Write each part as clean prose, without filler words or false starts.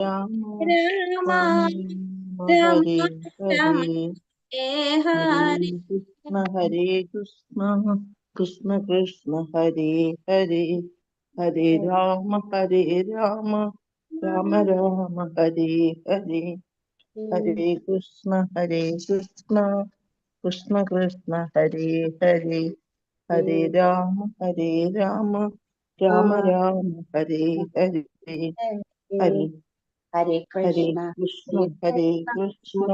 രാമ രാമ രാമ രാമ ഹരേ ഹരേ ഹരേ കൃഷ്ണ കൃഷ്ണ കൃഷ്ണ ഹരേ ഹരേ ഹരേ രാമ രാമ രാമ ഹരേ ഹരേ ഹരേ കൃഷ്ണ കൃഷ്ണ കൃഷ്ണ ഹരേ ഹരേ ഹരേ രാമ രാമ രാമ ഹരേ ഹരേ ഹരേ ഹരേ ഹരേ കൃഷ്ണ കൃഷ്ണ കൃഷ്ണ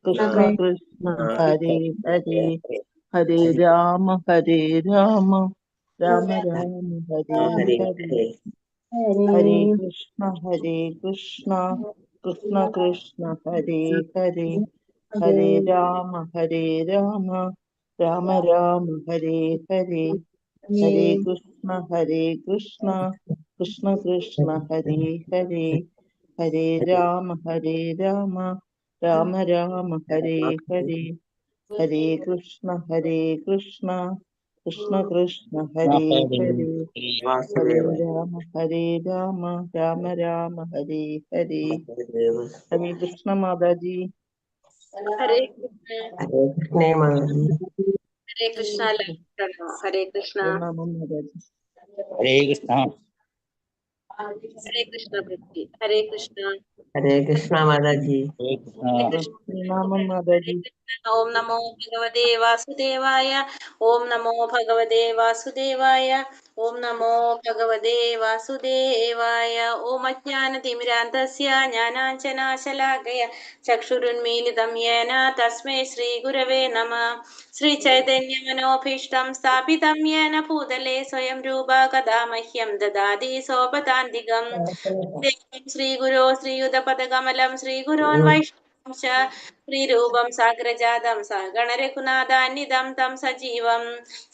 കൃഷ്ണ ഹരേ കൃഷ്ണ ഹരേ ഹരേ ഹരേ രാമ രാമ രാമ ഹരേ ഹരേ ഹരേ കൃഷ്ണ കൃഷ്ണ കൃഷ്ണ ഹരേ ഹരേ ഹരേ രാമ രാമ രാമ ഹരേ ഹരേ ഹരേ കൃഷ്ണ കൃഷ്ണ കൃഷ്ണ ഹരേ ഹരേ ഹരേ രാമ രാമ രാമ ഹരേ ഹരേ ഹരേ കൃഷ്ണ കൃഷ്ണ കൃഷ്ണ ഹരേ ഹരേ ഹരേ രാമ രാമ രാമ ഹരേ ഹരേ ഹരേ കൃഷ്ണ മാതാജി. ഹരേ കൃഷ്ണ ഹരേ കൃഷ്ണ ഹരേ കൃഷ്ണ പ്രണാമം മാതാജി. ഹരേ കൃഷ്ണ ഹരേ കൃഷ്ണ ഭക്തി ഹരേ കൃഷ്ണ ഹരേ കൃഷ്ണ മാതാജി. ഹരേ കൃഷ്ണ പ്രണാമം മാതാജി. ഓം നമോ ഭഗവതേ വാസുദേവായ. ഓം നമോ ഭഗവതേ വാസുദേവായ. ഓം നമോ ഭഗവതേ വാസുദേവായ. ഓം അജ്ഞാനതിമിരാന്തസ്യ ജ്ഞാനാഞ്ജനാശലാകയ ചക്ഷുരുന്മീലിതം യേന തസ്മൈ ശ്രീ ഗുരവേ നമഃ. ശ്രീ ചൈതന്യ മനോഭീഷ്ടം സ്ഥാപിതം യേന ഭൂതലേ സ്വയം രൂപ കഥാ മഹ്യം ദദാതി സോപതാന്തികം. ശ്രീ ഗുരോ ശ്രീയുതപദകമലം ശ്രീ ഗുരോൻ വൈഷ്ണവം ശ്രീരൂപം സാഗ്രജാതം സഗണരഘുനാഥാന്വിതം തം സജീവം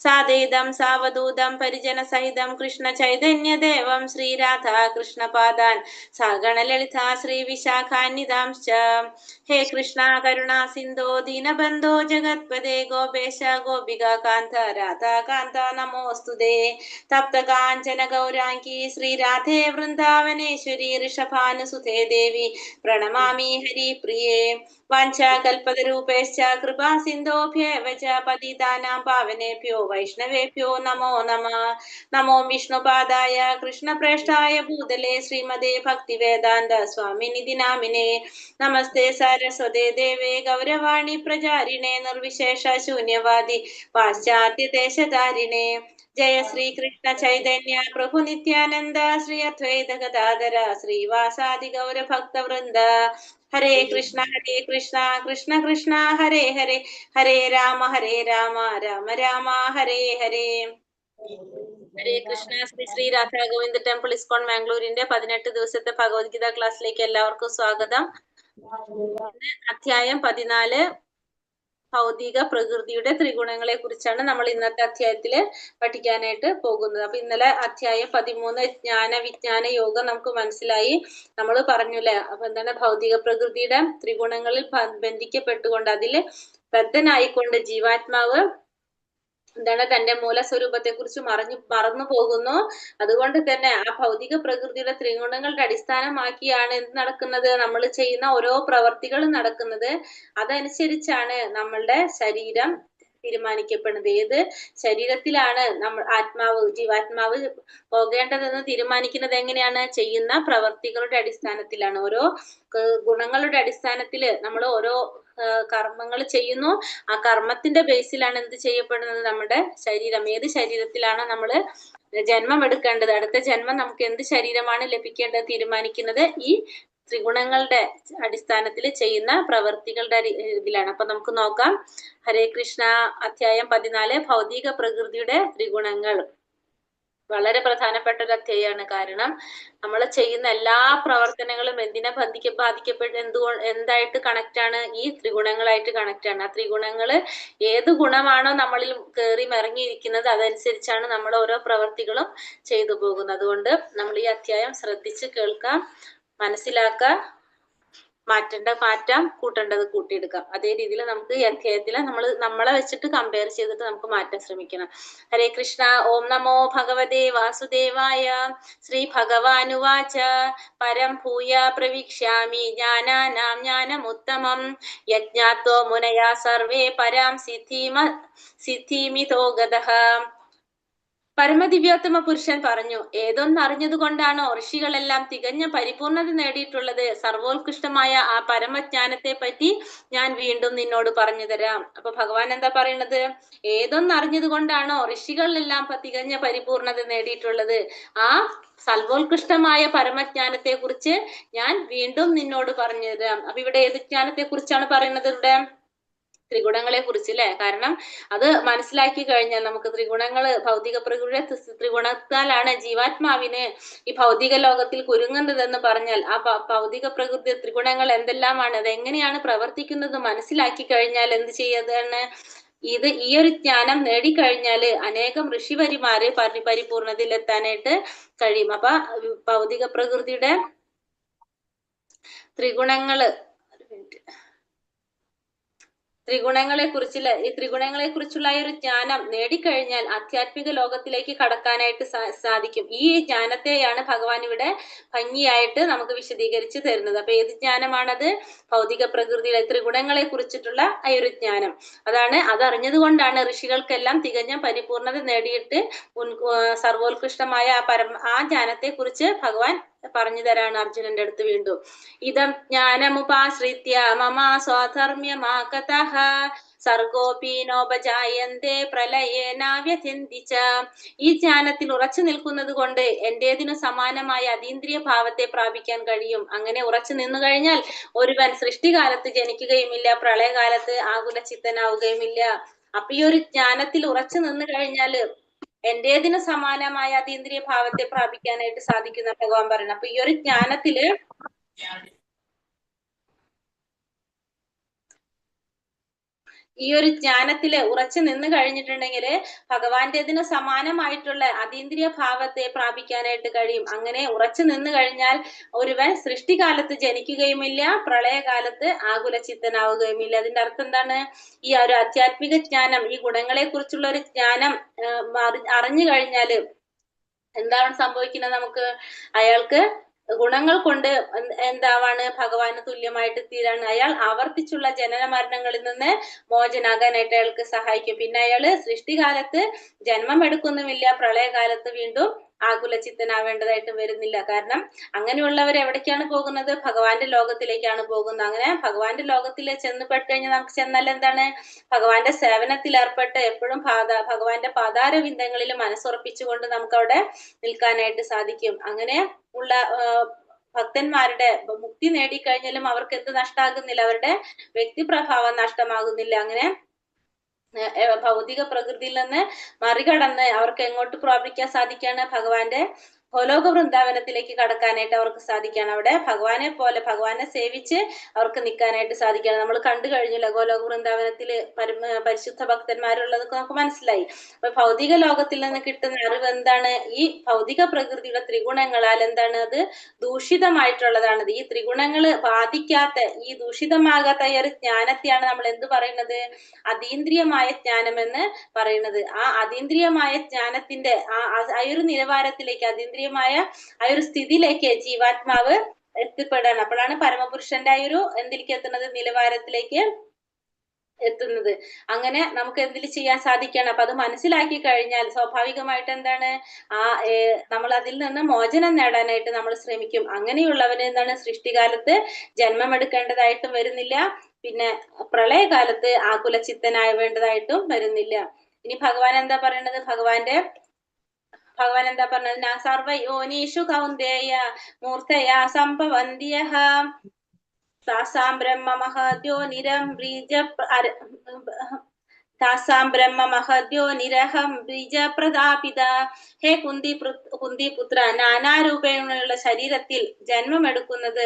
സാദൈതം സാവധൂതം പരിജന സഹിതം കൃഷ്ണ ചൈതന്യദേവം ശ്രീരാധാ കൃഷ്ണപാദാൻ സഗണലളിതാ ശ്രീ വിശാഖാന്വിതാംശ്ച. ഹേ കൃഷ്ണ കരുണാ സിന്ധോ ദീനബന്ധോ ജഗത്പദേ ഗോപേശ ഗോപിക കാന്ത രാധാ കാന്ത നമോസ്തുതേ. തപ്ത കാഞ്ചന ഗൗരാംഗി ശ്രീരാധേ വൃന്ദാവനേശ്വരി ഋഷഭാനുസുതേ ദേവി പ്രണമാമി ഹരിപ്രിയേ. വാഞ്ചാകൽപതരൂപേശ്ച കൃപാ സിന്ധോഭ്യേവ ച പതിതാനാം പാവനേഭ്യോ വൈഷ്ണവേഭ്യോ നമോ നമഃ. നമോ വിഷ്ണുപാദായ കൃഷ്ണപ്രേഷ്ഠായ ഭൂതലേ ശ്രീമതേ ഭക്തിവേദാന്ത സ്വാമിനിധി നാമിനേ. നമസ്തേ സാരസ്വതേ ദേവേ ഗൗരവാണി പ്രചാരിണേ നിർവിശേഷ ശൂന്യവാദി പാശ്ചാത്യദേശധാരിണേ. ജയ ശ്രീ കൃഷ്ണ ചൈതന്യ പ്രഭു നിത്യാനന്ദ ശ്രീ അദ്വൈത ഗദാധര ശ്രീവാസാദി ഗൗരഭക്തവൃന്ദ. ഹരേ കൃഷ്ണ കൃഷ്ണ കൃഷ്ണ ഹരേ ഹരേ ഹരേ രാമ രാമ രാമ ഹരേ ഹരേ. ഹരേ കൃഷ്ണ. ശ്രീ ശ്രീ രാധാ ഗോവിന്ദ ടെമ്പിൾ ഇസ്കോൺ മാംഗ്ലൂരിന്റെ 18 ദിവസത്തെ ഭഗവത്ഗീത ക്ലാസ്സിലേക്ക് എല്ലാവർക്കും സ്വാഗതം. അധ്യായം 14 ഭൗതിക പ്രകൃതിയുടെ ത്രിഗുണങ്ങളെ കുറിച്ചാണ് നമ്മൾ ഇന്നത്തെ അധ്യായത്തില് പഠിക്കാനായിട്ട് പോകുന്നത്. അപ്പൊ ഇന്നലെ അധ്യായം 13 ജ്ഞാന വിജ്ഞാന യോഗം നമുക്ക് മനസ്സിലായി. നമ്മൾ പറഞ്ഞില്ലേ, അപ്പൊ എന്താണ് ഭൗതിക പ്രകൃതിയുടെ ത്രിഗുണങ്ങളിൽ ബന്ധിക്കപ്പെട്ടുകൊണ്ട് അതിൽ ബദ്ധനായിക്കൊണ്ട് ജീവാത്മാവ് എന്താണ് തന്റെ മൂലസ്വരൂപത്തെ കുറിച്ച് മറന്നു പോകുന്നു. അതുകൊണ്ട് തന്നെ ആ ഭൗതിക പ്രകൃതിയുടെ ത്രിഗുണങ്ങളുടെ അടിസ്ഥാനമാക്കിയാണ് എന്ത് നടക്കുന്നത്, നമ്മൾ ചെയ്യുന്ന ഓരോ പ്രവർത്തികളും നടക്കുന്നത്. അതനുസരിച്ചാണ് നമ്മളുടെ ശരീരം തീരുമാനിക്കപ്പെടുന്നത്. ഏത് ശരീരത്തിലാണ് ജീവാത്മാവ് പോകേണ്ടതെന്ന് തീരുമാനിക്കുന്നത് എങ്ങനെയാണ്? ചെയ്യുന്ന പ്രവർത്തികളുടെ അടിസ്ഥാനത്തിലാണ്. ഓരോ ഗുണങ്ങളുടെ അടിസ്ഥാനത്തിൽ നമ്മൾ ഓരോ കർമ്മങ്ങൾ ചെയ്യുന്നു. ആ കർമ്മത്തിന്റെ ബേസിലാണ് എന്ത് ചെയ്യപ്പെടുന്നത്? നമ്മുടെ ശരീരം. ഏത് ശരീരത്തിലാണ് നമ്മൾ ജന്മം എടുക്കേണ്ടത്, അടുത്ത ജന്മം നമുക്ക് എന്ത് ശരീരമാണ് ലഭിക്കേണ്ടത് തീരുമാനിക്കുന്നത് ഈ ത്രിഗുണങ്ങളുടെ അടിസ്ഥാനത്തിൽ ചെയ്യുന്ന പ്രവർത്തികളുടെ ഇതിലാണ്. അപ്പൊ നമുക്ക് നോക്കാം. ഹരേ കൃഷ്ണ. അധ്യായം 14 ഭൗതിക പ്രകൃതിയുടെ ത്രിഗുണങ്ങൾ. വളരെ പ്രധാനപ്പെട്ട ഒരു അധ്യായമാണ്. കാരണം നമ്മൾ ചെയ്യുന്ന എല്ലാ പ്രവർത്തനങ്ങളും എന്തിനെ ബാധിക്കപ്പെട്ട് എന്തായിട്ട് കണക്റ്റ് ആണ്? ഈ ത്രിഗുണങ്ങളായിട്ട് കണക്റ്റ് ആണ്. ആ ത്രിഗുണങ്ങള് ഏത് ഗുണമാണോ നമ്മളിൽ കയറി മറിഞ്ഞിരിക്കുന്നത് അതനുസരിച്ചാണ് നമ്മൾ ഓരോ പ്രവർത്തികളും ചെയ്തു പോകുന്നത്. അതുകൊണ്ട് നമ്മൾ ഈ അധ്യായം ശ്രദ്ധിച്ച് കേൾക്കാം, മനസ്സിലാക്കാം. മാറ്റാം, കൂട്ടേണ്ടത് കൂട്ടിയെടുക്കാം. അതേ രീതിയിൽ നമുക്ക് ഈ അധ്യായത്തിൽ നമ്മളെ വെച്ചിട്ട് കമ്പയർ ചെയ്തിട്ട് നമുക്ക് മാറ്റാൻ ശ്രമിക്കണം. ഹരേ കൃഷ്ണ. ഓം നമോ ഭഗവതേ വാസുദേവായ. ശ്രീ ഭഗവാനുവാച പരം ഭൂയ പ്രവിക്ഷ്യാമി ജ്ഞാനാനാം ജ്ഞാനമുത്തമം യജ്ഞാത്വോ മുനയാ സർവേ പരാം സിദ്ധിമിതോ ഗതഃ. പരമദിവ്യോത്തമ പുരുഷൻ പറഞ്ഞു, ഏതൊന്നറിഞ്ഞതുകൊണ്ടാണോ ഋഷികളെല്ലാം തികഞ്ഞ പരിപൂർണത നേടിയിട്ടുള്ളത്, സർവോത്കൃഷ്ടമായ ആ പരമജ്ഞാനത്തെ പറ്റി ഞാൻ വീണ്ടും നിന്നോട് പറഞ്ഞു തരാം. അപ്പൊ ഭഗവാൻ എന്താ പറയുന്നത്? ഏതൊന്നറിഞ്ഞത് കൊണ്ടാണോ ഋഷികളെല്ലാം തികഞ്ഞ പരിപൂർണത നേടിയിട്ടുള്ളത്, ആ സർവോത്കൃഷ്ടമായ പരമജ്ഞാനത്തെ കുറിച്ച് ഞാൻ വീണ്ടും നിന്നോട് പറഞ്ഞു തരാം. അപ്പൊ ഇവിടെ ഏത് ജ്ഞാനത്തെ കുറിച്ചാണ് പറയുന്നത്? ഇവിടെ ത്രിഗുണങ്ങളെ കുറിച്ച് അല്ലെ. കാരണം അത് മനസ്സിലാക്കി കഴിഞ്ഞാൽ നമുക്ക് ത്രിഗുണങ്ങള് ഭൗതിക പ്രകൃതിയുടെ ത്രിഗുണത്താലാണ് ജീവാത്മാവിന് ഈ ഭൗതിക ലോകത്തിൽ കുരുങ്ങുന്നതെന്ന് പറഞ്ഞാൽ ആ ഭൗതിക പ്രകൃതി ത്രിഗുണങ്ങൾ എന്തെല്ലാമാണ്, അത് എങ്ങനെയാണ് പ്രവർത്തിക്കുന്നത് മനസ്സിലാക്കി കഴിഞ്ഞാൽ എന്ത് ചെയ്യതാണ്? ഈ ഒരു ജ്ഞാനം നേടിക്കഴിഞ്ഞാല് അനേകം ഋഷിവരിമാര് പരിപൂർണതയിലെത്താനായിട്ട് കഴിയും. അപ്പൊ ഭൗതിക പ്രകൃതിയുടെ ത്രിഗുണങ്ങളെ കുറിച്ചുള്ള ഈ ഒരു ജ്ഞാനം നേടിക്കഴിഞ്ഞാൽ ആധ്യാത്മിക ലോകത്തിലേക്ക് കടക്കാനായിട്ട് സാധിക്കും. ഈ ജ്ഞാനത്തെയാണ് ഭഗവാൻ ഇവിടെ ഭംഗിയായിട്ട് നമുക്ക് വിശദീകരിച്ച് തരുന്നത്. അപ്പൊ ഏത് ജ്ഞാനമാണത്? ഭൗതിക പ്രകൃതിയിലെ ത്രിഗുണങ്ങളെ കുറിച്ചിട്ടുള്ള ഈ ഒരു ജ്ഞാനം. അതറിഞ്ഞത് കൊണ്ടാണ് ഋഷികൾക്കെല്ലാം തികഞ്ഞ പരിപൂർണത നേടിയിട്ട് സർവോത്കൃഷ്ടമായ ആ ജ്ഞാനത്തെ കുറിച്ച് ഭഗവാൻ പറഞ്ഞു തരാണ് അർജുനന്റെ അടുത്ത് വീണ്ടും. ഇതം ജ്ഞാനമുപാശ്രിത്യ മമ സ്വാധർമ്മ്യമാകതഃ സർഗോപി നോപജായന്തേ പ്രളയേനാവ്യഥിന്തിച. ഈ ജ്ഞാനത്തിൽ ഉറച്ചു നിൽക്കുന്നത് കൊണ്ട് എന്റേതിനു സമാനമായ അതീന്ദ്രിയ ഭാവത്തെ പ്രാപിക്കാൻ കഴിയും. അങ്ങനെ ഉറച്ചു നിന്നു കഴിഞ്ഞാൽ ഒരുവൻ സൃഷ്ടികാലത്ത് ജനിക്കുകയുമില്ല, പ്രളയകാലത്ത് ആകുല ചിത്തനാവുകയുമില്ല. അപ്പൊ ഈ ഒരു ജ്ഞാനത്തിൽ ഉറച്ചു നിന്നു കഴിഞ്ഞാല് എന്റേതിന് സമാനമായ അതീന്ദ്രിയ ഭാവത്തെ പ്രാപിക്കാനായിട്ട് സാധിക്കുന്ന ഭഗവാൻ പറയുന്നത്. അപ്പൊ ഈ ഒരു ജ്ഞാനത്തില് ഉറച്ചു നിന്ന് കഴിഞ്ഞിട്ടുണ്ടെങ്കിൽ ഭഗവാന്റേതിന് സമാനമായിട്ടുള്ള അതീന്ദ്രിയ ഭാവത്തെ പ്രാപിക്കാനായിട്ട് കഴിയും. അങ്ങനെ ഉറച്ചു നിന്ന് കഴിഞ്ഞാൽ ഒരുവൻ സൃഷ്ടികാലത്ത് ജനിക്കുകയുമില്ല, പ്രളയകാലത്ത് ആകുല ചിത്തനാവുകയുമില്ല. അതിന്റെ അർത്ഥം എന്താണ്? ഈ ഒരു ആധ്യാത്മിക ജ്ഞാനം, ഈ ഗുണങ്ങളെ കുറിച്ചുള്ള ഒരു ജ്ഞാനം അറിഞ്ഞു കഴിഞ്ഞാല് എന്താണ് സംഭവിക്കുന്നത്? നമുക്ക് അയാൾക്ക് ഗുണങ്ങൾ കൊണ്ട് എന്താവാണ്? ഭഗവാന് തുല്യമായിട്ട് തീരാണ്. അയാൾ ആവർത്തിച്ചുള്ള ജനന മരണങ്ങളിൽ നിന്ന് മോചനാകാനായിട്ട് അയാൾക്ക് സഹായിക്കും. പിന്നെ അയാള് സൃഷ്ടികാലത്ത് ജന്മം എടുക്കുന്നുമില്ല, പ്രളയകാലത്ത് വീണ്ടും ആകുല ചിത്തനാവേണ്ടതായിട്ട് വരുന്നില്ല. കാരണം അങ്ങനെയുള്ളവർ എവിടേക്കാണ് പോകുന്നത്? ഭഗവാന്റെ ലോകത്തിലേക്കാണ് പോകുന്നത്. അങ്ങനെ ഭഗവാന്റെ ലോകത്തിൽ ചെന്നപ്പെട്ട് കഴിഞ്ഞാൽ നമുക്ക് ചെന്നാൽ എന്താണ്? ഭഗവാന്റെ സേവനത്തിൽ ഏർപ്പെട്ട് എപ്പോഴും ഭഗവാന്റെ പാതാരവിന്ദങ്ങളിൽ മനസ്സുറപ്പിച്ചുകൊണ്ട് നമുക്ക് അവിടെ നിൽക്കാനായിട്ട് സാധിക്കും. അങ്ങനെ ഉള്ള ഭക്തന്മാരുടെ മുക്തി നേടിക്കഴിഞ്ഞാലും അവർക്ക് എന്ത് നഷ്ടാകുന്നില്ല? അവരുടെ വ്യക്തിപ്രഭാവം നഷ്ടമാകുന്നില്ല. അങ്ങനെ ഭൗതിക പ്രകൃതിയിൽ നിന്ന് മറികടന്ന് അവർക്ക് എങ്ങോട്ട് പ്രാപിക്കാൻ സാധിക്കാണ്? ഭഗവാന്റെ ഗോലോക വൃന്ദാവനത്തിലേക്ക് കടക്കാനായിട്ട് അവർക്ക് സാധിക്കാണ്. അവിടെ ഭഗവാനെ സേവിച്ച് അവർക്ക് നിൽക്കാനായിട്ട് സാധിക്കാണ്. നമ്മൾ കണ്ടു കഴിഞ്ഞില്ല ഗോലോക വൃന്ദാവനത്തില് പരിശുദ്ധ ഭക്തന്മാരുള്ളതൊക്കെ നമുക്ക് മനസ്സിലായി. അപ്പൊ ഭൗതിക ലോകത്തിൽ നിന്ന് കിട്ടുന്ന അറിവ് എന്താണ്? ഈ ഭൗതിക പ്രകൃതിയുടെ ത്രിഗുണങ്ങളാൽ എന്താണ്? അത് ദൂഷിതമായിട്ടുള്ളതാണ്. ഈ ത്രിഗുണങ്ങൾ ബാധിക്കാത്ത, ഈ ദൂഷിതമാകാത്ത ഈ ഒരു ജ്ഞാനത്തെയാണ് നമ്മൾ എന്ത് പറയുന്നത്? അതീന്ദ്രിയമായ ജ്ഞാനം എന്ന് പറയുന്നത്. ആ അതീന്ദ്രിയമായ ജ്ഞാനത്തിന്റെ ആ ഒരു നിലവാരത്തിലേക്ക്, അതീന്ദ്രിയമായ ആ ഒരു സ്ഥിതിയിലേക്ക് ജീവാത്മാവ് എത്തിപ്പെടാണ്. അപ്പോഴാണ് പരമപുരുഷന്റെ ആ ഒരു എന്തിലേക്ക് എത്തുന്നത്? നിലവാരത്തിലേക്ക് എത്തുന്നത്. അങ്ങനെ നമുക്ക് എന്തിൽ ചെയ്യാൻ സാധിക്കണം? അപ്പൊ അത് മനസ്സിലാക്കി കഴിഞ്ഞാൽ സ്വാഭാവികമായിട്ട് എന്താണ്? നമ്മൾ അതിൽ നിന്ന് മോചനം നേടാനായിട്ട് നമ്മൾ ശ്രമിക്കും. അങ്ങനെയുള്ളവന് എന്താണ്? സൃഷ്ടികാലത്ത് ജന്മം എടുക്കേണ്ടതായിട്ടും വരുന്നില്ല, പിന്നെ പ്രളയകാലത്ത് ആകുല ചിത്തനാവേണ്ടതായിട്ടും വരുന്നില്ല. ഇനി ഭഗവാൻ എന്താ പറയുന്നത്? ഭഗവാൻ എന്താ പറഞ്ഞത്? നാ സർവയോനീഷു കൗന്ദേയ മൂർത്തയാ സംഭവന്തിയഃ താസാം ബ്രഹ്മ മഹദ്യോ നിരഹം ബീജ പ്രതാപിത. ഹേ കുന്തി പുത്ര, നാനാരൂപേണയുള്ള ശരീരത്തിൽ ജന്മമെടുക്കുന്നത്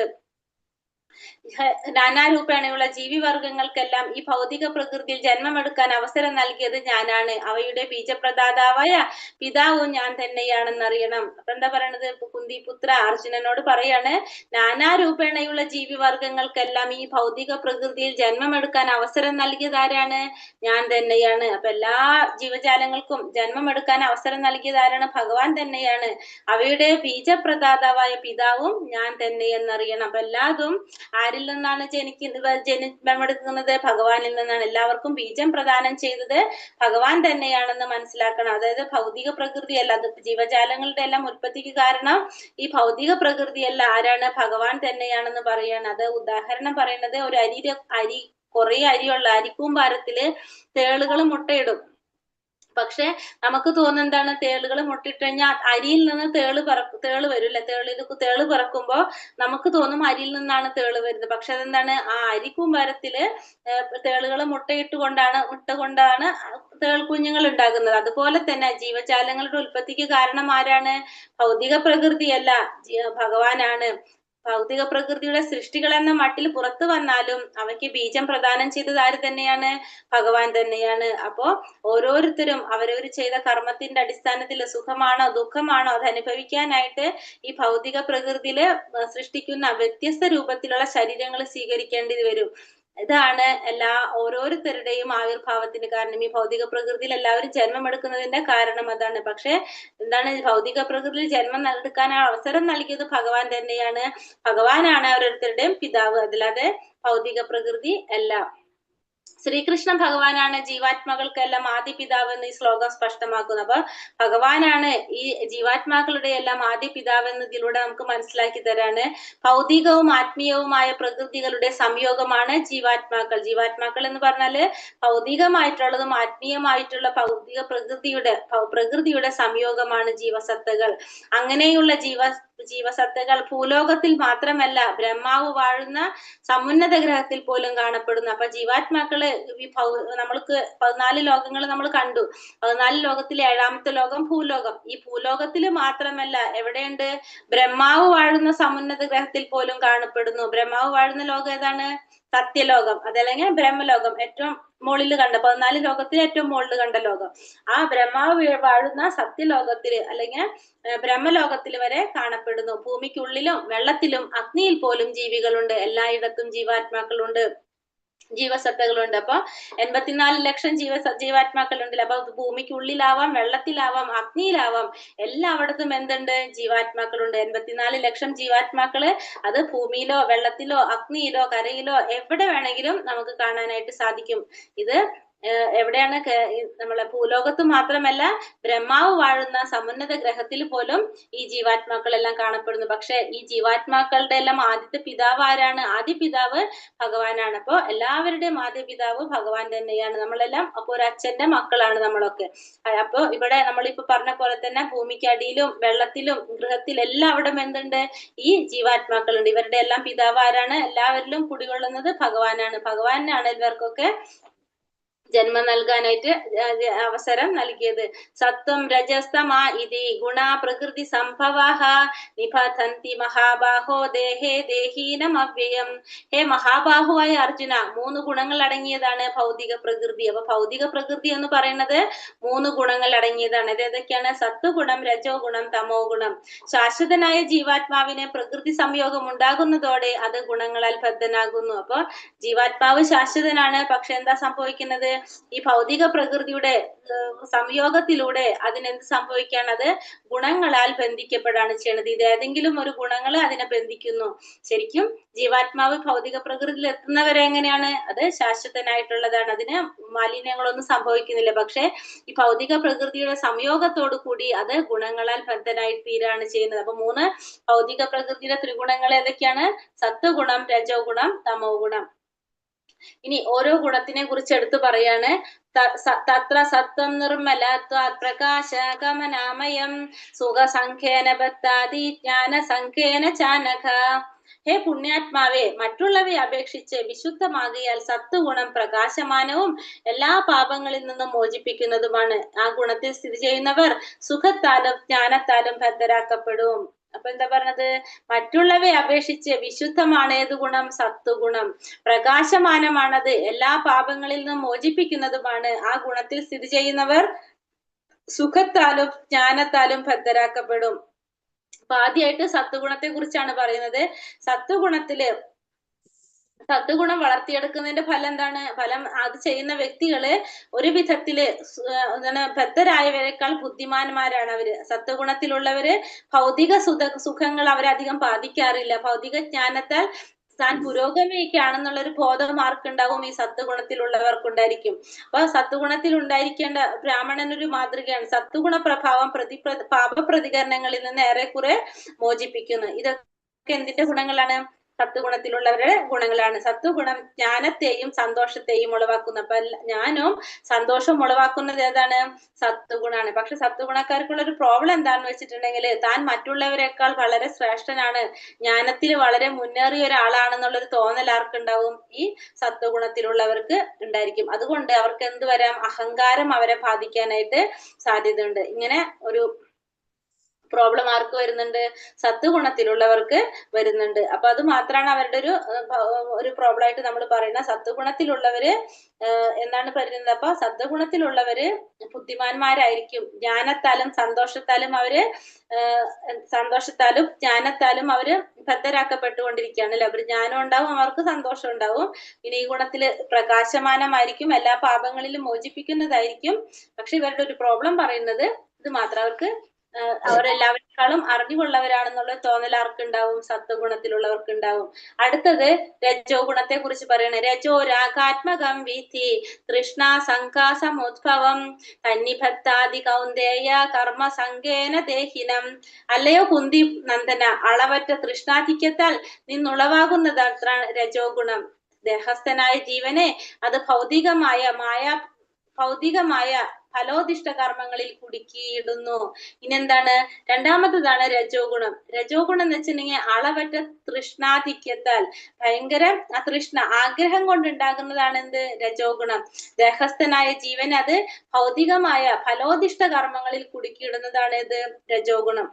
നാനാരൂപേണയുള്ള ജീവിവർഗങ്ങൾക്കെല്ലാം ഈ ഭൗതിക പ്രകൃതിയിൽ ജന്മമെടുക്കാൻ അവസരം നൽകിയത് ഞാനാണ്. അവയുടെ ബീജപ്രദാതാവായ പിതാവും ഞാൻ തന്നെയാണെന്നറിയണം. അപ്പൊ എന്താ പറയണത്? കുന്തിപുത്ര അർജുനനോട് പറയാണ്, നാനാരൂപേണയുള്ള ജീവിവർഗങ്ങൾക്കെല്ലാം ഈ ഭൗതിക പ്രകൃതിയിൽ ജന്മമെടുക്കാൻ അവസരം നൽകിയത് ആരാണ്? ഞാൻ തന്നെയാണ്. അപ്പൊ എല്ലാ ജീവജാലങ്ങൾക്കും ജന്മമെടുക്കാൻ അവസരം നൽകിയത് ആരാണ്? ഭഗവാൻ തന്നെയാണ്. അവയുടെ ബീജപ്രദാതാവായ പിതാവും ഞാൻ തന്നെ എന്നറിയണം. അപ്പൊ എല്ലാതും ആരിൽ നിന്നാണ് ജന്മമെടുക്കുന്നത്? ഭഗവാനിൽ നിന്നാണ്. എല്ലാവർക്കും ബീജം പ്രദാനം ചെയ്തത് ഭഗവാൻ തന്നെയാണെന്ന് മനസ്സിലാക്കണം. അതായത് ഭൗതിക പ്രകൃതിയല്ല, അത് ജീവജാലങ്ങളുടെ എല്ലാം ഉൽപ്പത്തിക്ക് കാരണം ഈ ഭൗതിക പ്രകൃതിയല്ല, ആരാണ്? ഭഗവാൻ തന്നെയാണെന്ന് പറയാണ്. അത് ഉദാഹരണം പറയുന്നത്, ഒരു അരി കുറെ അരിയുള്ള അരിക്കൂമ്പാരത്തില് തേളുകൾ മുട്ടയിടും. പക്ഷെ നമുക്ക് തോന്നുന്ന എന്താണ്? തേളുകൾ മുട്ടിട്ട് കഴിഞ്ഞാൽ അരിയിൽ നിന്ന് തേള് വരില്ല. തേള് പറക്കുമ്പോ നമുക്ക് തോന്നും അരിയിൽ നിന്നാണ് തേള് വരുന്നത്. പക്ഷെ അതെന്താണ്? ആ അരിക്കൂമ്പാരത്തില് തേളുകൾ മുട്ട കൊണ്ടാണ് തേൾക്കുഞ്ഞുങ്ങൾ ഉണ്ടാകുന്നത്. അതുപോലെ തന്നെ ജീവജാലങ്ങളുടെ ഉൽപ്പത്തിക്ക് കാരണം ആരാണ്? ഭൗതിക പ്രകൃതിയല്ല, ഭഗവാനാണ്. ഭൗതിക പ്രകൃതിയുടെ സൃഷ്ടികൾ എന്ന മട്ടിൽ പുറത്തു വന്നാലും അവയ്ക്ക് ബീജം പ്രദാനം ചെയ്തത് ആര് തന്നെയാണ്? ഭഗവാൻ തന്നെയാണ്. അപ്പോ ഓരോരുത്തരും അവരവർ ചെയ്ത കർമ്മത്തിന്റെ അടിസ്ഥാനത്തിൽ സുഖമാണോ ദുഃഖമാണോ അത് അനുഭവിക്കാനായിട്ട് ഈ ഭൗതിക പ്രകൃതിയില് സൃഷ്ടിക്കുന്ന വ്യത്യസ്ത രൂപത്തിലുള്ള ശരീരങ്ങൾ സ്വീകരിക്കേണ്ടി വരും. ഇതാണ് ഓരോരുത്തരുടെയും ആവിർഭാവത്തിന് കാരണം. ഈ ഭൗതിക പ്രകൃതിയിൽ എല്ലാവരും ജന്മമെടുക്കുന്നതിന്റെ കാരണം അതാണ്. പക്ഷെ എന്താണ്? ഭൗതിക പ്രകൃതിയിൽ ജന്മം എടുക്കാൻ അവസരം നൽകിയത് ഭഗവാൻ തന്നെയാണ്. ഭഗവാനാണ് ഓരോരുത്തരുടെയും പിതാവ്, അല്ലാതെ ഭൗതിക പ്രകൃതി അല്ല. ശ്രീകൃഷ്ണ ഭഗവാനാണ് ജീവാത്മാക്കൾക്കെല്ലാം ആദ്യ പിതാവ് എന്ന് ഈ ശ്ലോകം സ്പഷ്ടമാക്കുന്നത്. അപ്പൊ ഭഗവാനാണ് ഈ ജീവാത്മാക്കളുടെ എല്ലാം ആദ്യ പിതാവ് എന്നതിലൂടെ നമുക്ക് മനസ്സിലാക്കി തരാണ്. ഭൗതികവും ആത്മീയവുമായ പ്രകൃതികളുടെ സംയോഗമാണ് ജീവാത്മാക്കൾ. ജീവാത്മാക്കൾ എന്ന് പറഞ്ഞാല് ഭൗതികമായിട്ടുള്ളതും ആത്മീയമായിട്ടുള്ള ഭൗതിക പ്രകൃതിയുടെ സംയോഗമാണ് ജീവസത്തകൾ. അങ്ങനെയുള്ള ജീവസത്തകൾ ഭൂലോകത്തിൽ മാത്രമല്ല ബ്രഹ്മാവ് വാഴുന്ന സമുന്നത ഗ്രഹത്തിൽ പോലും കാണപ്പെടുന്നു. അപ്പൊ ജീവാത്മാക്കള് നമ്മൾക്ക് 14 ലോകങ്ങൾ നമ്മൾ കണ്ടു. 14 ലോകത്തിലെ 7ാമത്തെ ലോകം ഭൂലോകം. ഈ ഭൂലോകത്തില് മാത്രമല്ല എവിടെയുണ്ട്? ബ്രഹ്മാവ് വാഴുന്ന സമുന്നത ഗ്രഹത്തിൽ പോലും കാണപ്പെടുന്നു. ബ്രഹ്മാവ് വാഴുന്ന ലോകം ഏതാണ്? സത്യലോകം, അതല്ലെങ്കിൽ ബ്രഹ്മലോകം. ഏറ്റവും മുകളിൽ കണ്ട 14 ലോകത്തിൽ ഏറ്റവും മുകളിൽ കണ്ട ലോകം. ആ ബ്രഹ്മാവ് വാഴുന്ന സത്യലോകത്തില് അല്ലെങ്കിൽ ബ്രഹ്മലോകത്തിൽ വരെ കാണപ്പെടുന്നു. ഭൂമിക്കുള്ളിലും വെള്ളത്തിലും അഗ്നിയിൽ പോലും ജീവികളുണ്ട്. എല്ലായിടത്തും ജീവാത്മാക്കളുണ്ട്, ജീവസത്തകളുണ്ട്. അപ്പൊ 84 ലക്ഷം ജീവാത്മാക്കളുണ്ടല്ലോ. അപ്പൊ ഭൂമിക്കുള്ളിലാവാം, വെള്ളത്തിലാവാം, അഗ്നിയിലാവാം, എല്ലായിടത്തും എന്തുണ്ട്? ജീവാത്മാക്കളുണ്ട്. 84 ലക്ഷം ജീവാത്മാക്കള് അത് ഭൂമിയിലോ വെള്ളത്തിലോ അഗ്നിയിലോ കരയിലോ എവിടെ വേണമെങ്കിലും നമുക്ക് കാണാനായിട്ട് സാധിക്കും. ഇത് എവിടെയാണ്? നമ്മളെ ഭൂലോകത്ത് മാത്രമല്ല ബ്രഹ്മാവ് വാഴുന്ന സമുന്നത ഗ്രഹത്തിൽ പോലും ഈ ജീവാത്മാക്കളെല്ലാം കാണപ്പെടുന്നു. പക്ഷെ ഈ ജീവാത്മാക്കളുടെ എല്ലാം ആദ്യത്തെ പിതാവ് ആരാണ്? ആദ്യ പിതാവ് ഭഗവാനാണ്. അപ്പൊ എല്ലാവരുടെയും ആദ്യ പിതാവ് ഭഗവാൻ തന്നെയാണ്. നമ്മളെല്ലാം അപ്പൊ ഒരു അച്ഛന്റെ മക്കളാണ് നമ്മളൊക്കെ. അപ്പൊ ഇവിടെ നമ്മളിപ്പോ പറഞ്ഞ പോലെ തന്നെ ഭൂമിക്കടിയിലും വെള്ളത്തിലും ഗൃഹത്തിലും എല്ലാവിടും എന്തുണ്ട്? ഈ ജീവാത്മാക്കളുണ്ട്. ഇവരുടെ എല്ലാം പിതാവ് ആരാണ്? എല്ലാവരിലും കുടികൊള്ളുന്നത് ഭഗവാനാണ്. ഭഗവാനാണ് ഇവർക്കൊക്കെ ജന്മം നൽകാനായിട്ട് അവസരം നൽകിയത്. സത്വം രജസ്തമാ ഇതി ഗുണ പ്രകൃതി സംഭവാഹ നിബധന്തി മഹാബാഹോ ദേഹേ ദേഹീനം അവ്യയം. ഹേ മഹാബാഹുവായ അർജുന, 3 ഗുണങ്ങൾ അടങ്ങിയതാണ് ഭൗതിക പ്രകൃതി. അപ്പൊ ഭൗതിക പ്രകൃതി എന്ന് പറയുന്നത് 3 ഗുണങ്ങൾ അടങ്ങിയതാണ്. ഇത് ഏതൊക്കെയാണ്? സത്വഗുണം, രജോ ഗുണം, തമോ ഗുണം. ശാശ്വതനായ ജീവാത്മാവിന് പ്രകൃതി സംയോഗം ഉണ്ടാകുന്നതോടെ അത് ഗുണങ്ങളാൽ ബദ്ധനാകുന്നു. അപ്പൊ ജീവാത്മാവ് ശാശ്വതനാണ്. പക്ഷെ എന്താ സംഭവിക്കുന്നത്? ഈ ഭൗതിക പ്രകൃതിയുടെ സംയോഗത്തിലൂടെ അതിനെന്ത് സംഭവിക്കാണ്? അത് ഗുണങ്ങളാൽ ബന്ധിക്കപ്പെടാണ് ചെയ്യുന്നത്. ഇത് ഏതെങ്കിലും ഒരു ഗുണങ്ങള് അതിനെ ബന്ധിക്കുന്നു. ശരിക്കും ജീവാത്മാവ് ഭൗതിക പ്രകൃതിയിൽ എത്തുന്നവരെ എങ്ങനെയാണ്? അത് ശാശ്വതനായിട്ടുള്ളതാണ്. അതിന് മാലിന്യങ്ങളൊന്നും സംഭവിക്കുന്നില്ല. പക്ഷെ ഈ ഭൗതിക പ്രകൃതിയുടെ സംയോഗത്തോടു കൂടി അത് ഗുണങ്ങളാൽ ബദ്ധനായി തീരാണ് ചെയ്യുന്നത്. അപ്പൊ 3 ഭൗതിക പ്രകൃതിയുടെ ത്രിഗുണങ്ങൾ ഏതൊക്കെയാണ്? സത്വഗുണം, രജോ ഗുണം, തമോ ഗുണം. ഇനി ഓരോ ഗുണത്തിനെ കുറിച്ച് എടുത്തു പറയാണ്. തത്ര സത്വം നിർമ്മലത്വാ പ്രകാശ ഗമനാമയം സുഖസംഖ്യേന ബദ്ധാതി ജ്ഞാന സംഖ്യേന ചാനഘ. ഹേ പുണ്യാത്മാവേ, മറ്റുള്ളവയെ അപേക്ഷിച്ച് വിശുദ്ധമാകിയാൽ സത്വഗുണം പ്രകാശമാനവും എല്ലാ പാപങ്ങളിൽ നിന്നും മോചിപ്പിക്കുന്നതുമാണ്. ആ ഗുണത്തിൽ സ്ഥിതി ചെയ്യുന്നവർ സുഖത്താലും ജ്ഞാനത്താലും ബദ്ധരാക്കപ്പെടും. അപ്പൊ എന്താ പറഞ്ഞത്? മറ്റുള്ളവയെ അപേക്ഷിച്ച് വിശുദ്ധമാണ് ഏത് ഗുണം? സത്വഗുണം. പ്രകാശമാനമാണത്, എല്ലാ പാപങ്ങളിൽ നിന്നും മോചിപ്പിക്കുന്നതുമാണ്. ആ ഗുണത്തിൽ സ്ഥിതി ചെയ്യുന്നവർ സുഖത്താലും ജ്ഞാനത്താലും ഭദ്രരാക്കപ്പെടും. അപ്പൊ ആദ്യമായിട്ട് സത്വഗുണത്തെ കുറിച്ചാണ് പറയുന്നത്. സത്വഗുണം വളർത്തിയെടുക്കുന്നതിന്റെ ഫലം എന്താണ്? ഫലം അത് ചെയ്യുന്ന വ്യക്തികള് ഒരു വിധത്തില് ഭക്തരായവരെക്കാൾ ബുദ്ധിമാന്മാരാണ് അവര്. സത്വഗുണത്തിലുള്ളവര് ഭൗതിക സുഖങ്ങൾ അവരധികം ബാധിക്കാറില്ല. ഭൗതിക ജ്ഞാനത്താൽ താൻ പുരോഗമിക്കുകയാണെന്നുള്ളൊരു ബോധം ആർക്കുണ്ടാവും? ഈ സത്വഗുണത്തിലുള്ളവർക്കുണ്ടായിരിക്കും. അപ്പൊ സത്വഗുണത്തിൽ ഉണ്ടായിരിക്കേണ്ട ബ്രാഹ്മണൻ ഒരു മാതൃകയാണ്. സത്വഗുണ പ്രഭാവം പാപപ്രതികരണങ്ങളിൽ നിന്ന് ഏറെക്കുറെ മോചിപ്പിക്കുന്നു. ഇതൊക്കെ എന്തിന്റെ ഗുണങ്ങളാണ്? സത്വഗുണത്തിലുള്ളവരുടെ ഗുണങ്ങളാണ്. സത്വഗുണം ജ്ഞാനത്തെയും സന്തോഷത്തെയും ഉളവാക്കുന്നു. അപ്പൊ ജ്ഞാനവും സന്തോഷവും ഉളവാക്കുന്നത് ഏതാണ്? സത്വഗുണാണ്. പക്ഷെ സത്വഗുണക്കാർക്കുള്ള ഒരു പ്രോബ്ലം എന്താണെന്ന് വെച്ചിട്ടുണ്ടെങ്കിൽ, താൻ മറ്റുള്ളവരെക്കാൾ വളരെ ശ്രേഷ്ഠനാണ്, ജ്ഞാനത്തിൽ വളരെ മുന്നേറിയ ഒരാളാണെന്നുള്ളൊരു തോന്നൽ ആർക്കുണ്ടാവും? ഈ സത്വഗുണത്തിലുള്ളവർക്ക് ഉണ്ടായിരിക്കും. അതുകൊണ്ട് അവർക്ക് എന്ത് വരാം? അഹങ്കാരം അവരെ ബാധിക്കാനായിട്ട് സാധ്യതയുണ്ട്. ഇങ്ങനെ ഒരു പ്രോബ്ലം ആർക്ക് വരുന്നുണ്ട്? സത്വഗുണത്തിലുള്ളവർക്ക് വരുന്നുണ്ട്. അപ്പൊ അത് മാത്രമാണ് അവരുടെ ഒരു പ്രോബ്ലം ആയിട്ട് നമ്മൾ പറയുന്നത്. സത്വഗുണത്തിലുള്ളവര് എന്താണ് പറയുന്നത്? അപ്പൊ സത്വഗുണത്തിലുള്ളവര് ബുദ്ധിമാന്മാരായിരിക്കും. ജ്ഞാനത്താലും സന്തോഷത്താലും ജ്ഞാനത്താലും അവര് ഭക്തരാക്കപ്പെട്ടുകൊണ്ടിരിക്കുകയാണ് അല്ലെ. അവർ ജ്ഞാനം ഉണ്ടാവും, അവർക്ക് സന്തോഷം ഉണ്ടാവും. പിന്നെ ഈ ഗുണത്തില് പ്രകാശമാനമായിരിക്കും, എല്ലാ പാപങ്ങളിലും മോചിപ്പിക്കുന്നതായിരിക്കും. പക്ഷെ ഇവരുടെ ഒരു പ്രോബ്ലം പറയുന്നത് ഇത് മാത്രം, അവർക്ക് അവരെല്ലാവരെക്കാളും അറിവുള്ളവരാണെന്നുള്ള തോന്നൽ ആർക്കുണ്ടാവും? സത്വഗുണത്തിലുള്ളവർക്ക് ഉണ്ടാവും. അടുത്തത് രജോ ഗുണത്തെ കുറിച്ച് പറയണേ. രജോ രാഗാത്മകം വിധി തൃഷ്ണ സംഘാസമുദ്ഭവം തന്നിഭക്താദി കൗന്ദേയ കർമ്മ സംഘേന ദേഹിനം. അല്ലയോ കുന്തി നന്ദന, അളവറ്റ തൃഷ്ണാധിക്യത്താൽ നിന്നുളവാകുന്നതത്ര രജോ ഗുണം. ദേഹസ്ഥനായ ജീവനെ അത് ഭൗതികമായ ഫലോദിഷ്ട കർമ്മങ്ങളിൽ കുടുക്കിയിടുന്നു. ഇനെന്താണ്? രണ്ടാമത്തതാണ് രജോ ഗുണം. രജോ ഗുണം എന്ന് വെച്ചിട്ടുണ്ടെങ്കിൽ അളവറ്റ തൃഷ്ണാധിക്യത്താൽ, ഭയങ്കര തൃഷ്ണ ആഗ്രഹം കൊണ്ടുണ്ടാകുന്നതാണ് എന്ത്? രജോ ഗുണം. ദേഹസ്ഥനായ ജീവൻ അത് ഭൗതികമായ ഫലോദിഷ്ട കർമ്മങ്ങളിൽ കുടുക്കിയിടുന്നതാണ് ഇത് രജോ ഗുണം.